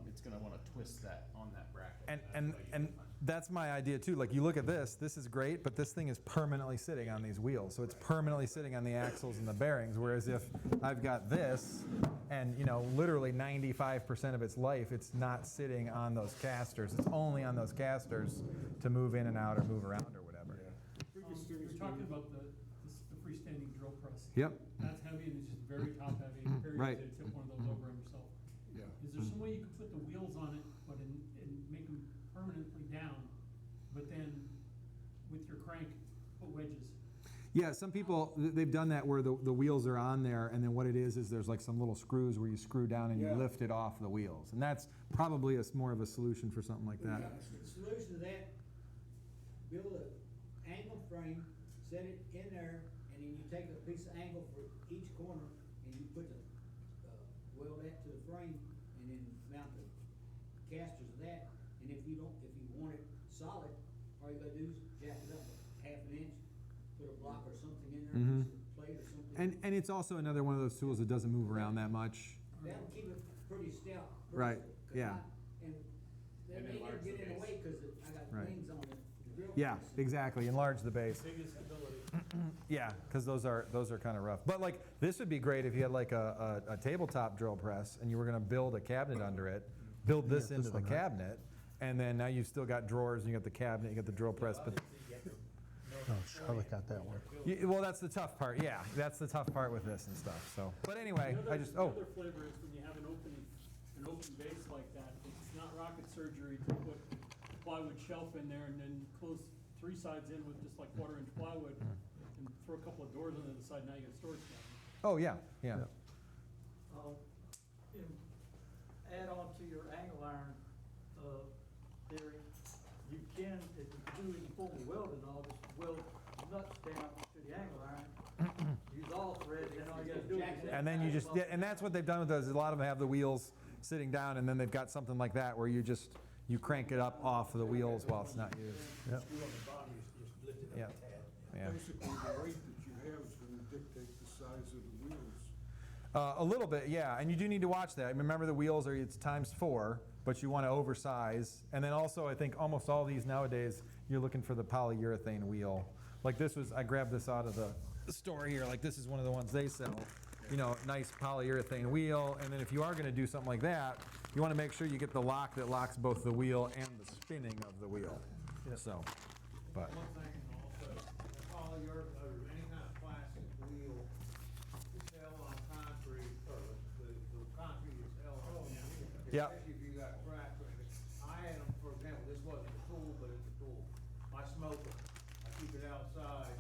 It's going to want to twist that on that bracket. And That's and why you and can- that's my idea too. Like you look at this is great, but this thing is permanently sitting on these wheels. So it's permanently sitting on the axles and the bearings. Whereas if I've got this and literally 95% of its life, it's not sitting on those casters. It's only on those casters to move in and out or move around or whatever. You're talking about the freestanding drill press. Yep. That's heavy and it's just very top heavy. Very Right. easy to tip one of those over himself. Yeah. Is there some way you could put the wheels on it, but and make them permanently down, but then with your crank, put wedges? Yeah, some people, they've done that where the wheels are on there, and then what it is there's like some little screws where you screw down and you Yeah. lift it off the wheels. And that's probably more of a solution for something like that. The solution to that, build an angle frame, set it in there, and then you take a piece of angle for each corner, and you put the, weld that to the frame, and then mount the casters of that. And if you want it solid, all you gotta do is jack it up a half an inch, put a block or something in there, Mhm. some plate or something. And it's also another one of those tools that doesn't move around that much. That'll keep it pretty stout. Right, yeah. And they And ain't gonna enlarge get the in the base. way, cause I got Right. wings on it. The drill Yeah, press. exactly. Enlarge the base. Biggest ability. Yeah, because those are kind of rough. But like this would be great if you had like a tabletop drill press and you were going to build a cabinet under it, build this into the cabinet, and then now you've still got drawers and you got the cabinet, you got the drill press. But Oh, Charlotte got that one. well, that's the tough part. Yeah, that's the tough part with this and stuff. So, but anyway, The I other- just The other flavor is when you have an open base like that, it's not rocket surgery to put plywood shelf in there and then close 3 sides in with just like 1/4-inch plywood and throw a couple of doors on the other side, now you got a storage cabinet. Oh yeah, yeah. Add on to your angle iron theory, you can, if you do it fully welded and all, just weld nuts down to the angle iron, use all thread, then all you gotta do is. And then you just and that's what they've done with those. A lot of them have the wheels sitting down, and then they've got something like that where you crank it up off of the wheels while it's not used. Yep. Screw on the body, just lift it Yeah. up a tad. Yeah. Basically, the weight that you have is going to dictate the size of the wheels. A little bit, yeah, and you do need to watch that. Remember the wheels it's ×4, but you want to oversize. And then also, I think almost all these nowadays, you're looking for the polyurethane wheel. Like I grabbed this out of the store here. Like this is one of the ones they sell. Nice polyurethane wheel. And then if you are going to do something like that, you want to make sure you get the lock that locks both the wheel and the spinning of the wheel. So, but. One thing also, polyurethane or any kind of plastic wheel is held on concrete, or the concrete is held on. Yep. Especially if you got cracks. I had them, for example, this wasn't a tool, but it's a tool. My smoker, I keep it outside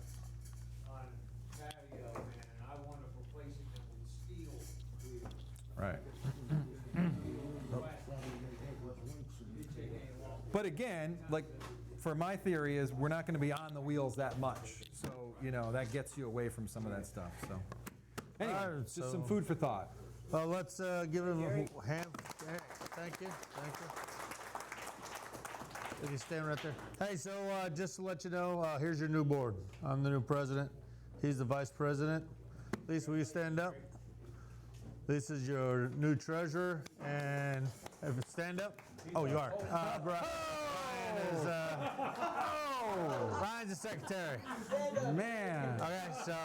on patio, and I wound up replacing them with steel wheels. Right. But again, like for my theory is we're not going to be on the wheels that much. So you know, that gets you away from some of that stuff. So anyway, All right, just some so- food for thought. Well, let's give him a hand. Hey, thank you. If you stand right there. Hey, so just to let you know, here's your new board. I'm the new president. He's the vice president. Lisa, will you stand up? This is your new treasurer, and stand up. Oh, you are. Ryan's the secretary. Man. Okay, so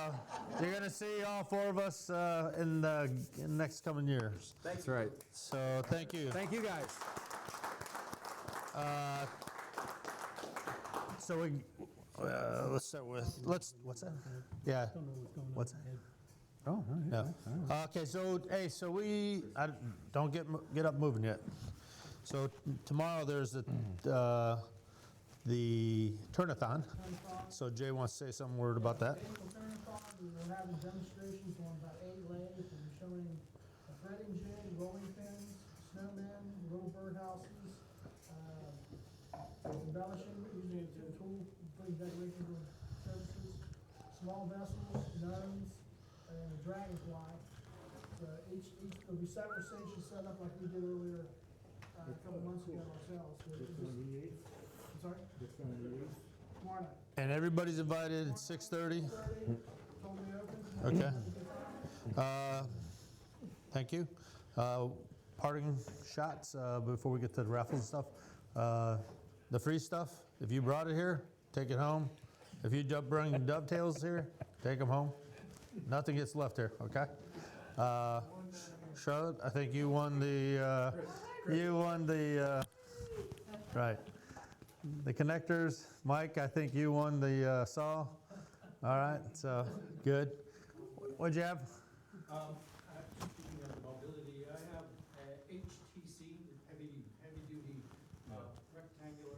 you're gonna see all four of us in the next coming years. That's right. So thank you. Thank you, guys. So we, let's start with, what's that? Yeah. What's that? Oh, Yeah. Okay, so, hey, so don't get up moving yet. So tomorrow there's the turnathon. So Jay wants to say some word about that. We're having demonstrations on about 8 lathes, and we're showing a threading jig, rolling pins, snowmen, little birdhouses, embellishing, using it as a tool, putting decorations on surfaces, small vessels, gnomes, and a dragonfly. So there'll be several stations set up like we did earlier, a couple months ago ourselves. So it's just- I'm sorry? Tomorrow night. And everybody's invited at 6:30. Totally open. Okay. Thank you. Parting shots before we get to the raffles and stuff. The free stuff, if you brought it here, take it home. If you bring dovetails here, take them home. Nothing gets left here, okay? Charlotte, I think you won the, right. The connectors. Mike, I think you won the saw. All right, so good. What'd you have? Speaking of mobility, I have HTC, heavy duty rectangular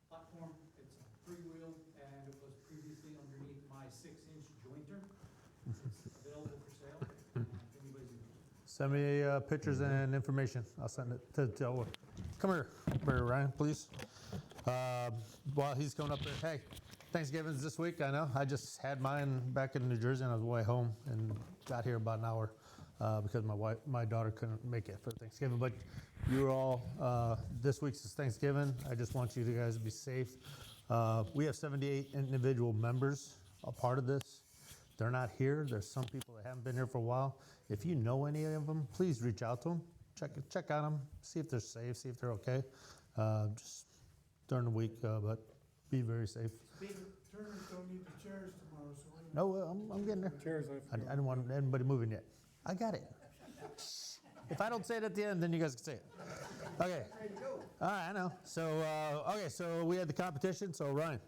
platform. It's three-wheel, and it was previously underneath my 6-inch jointer. It's available for sale. If anybody's interested. Send me pictures and information. I'll send it to Delaware. Come here, Ryan, please. While he's coming up there, hey, Thanksgiving's this week, I know. I just had mine back in New Jersey and I was way home and got here about an hour because my daughter couldn't make it for Thanksgiving. But you're all, this week's is Thanksgiving. I just want you guys to be safe. We have 78 individual members a part of this. They're not here. There's some people that haven't been here for a while. If you know any of them, please reach out to them. Check on them. See if they're safe. See if they're okay. Just during the week, but be very safe. Turners don't need the chairs tomorrow, so. No, I'm getting there. Chairs. I don't want anybody moving yet. I got it. If I don't say it at the end, then you guys can say it. Okay. All right, I know. So, okay, so we had the competition. So, Ryan.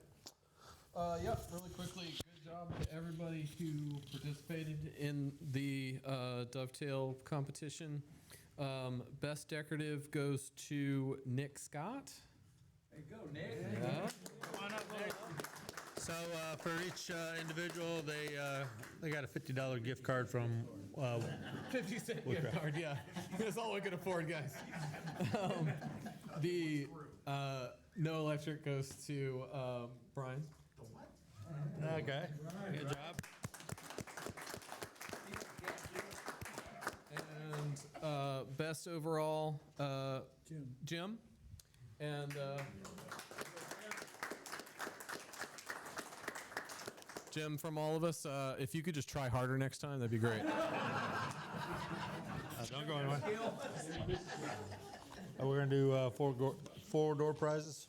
Yep, really quickly, good job to everybody who participated in the Dovetail competition. Best decorative goes to Nick Scott. There you go, Nick. Yeah. Come on up, Nick. So for each individual, they got a $50 gift card from 50-cent gift card, yeah. That's all we can afford, guys. The no electric goes to Brian. Okay, good job. And best overall, Jim. And Jim, from all of us, if you could just try harder next time, that'd be great. Don't go anywhere. We're going to do four door prizes.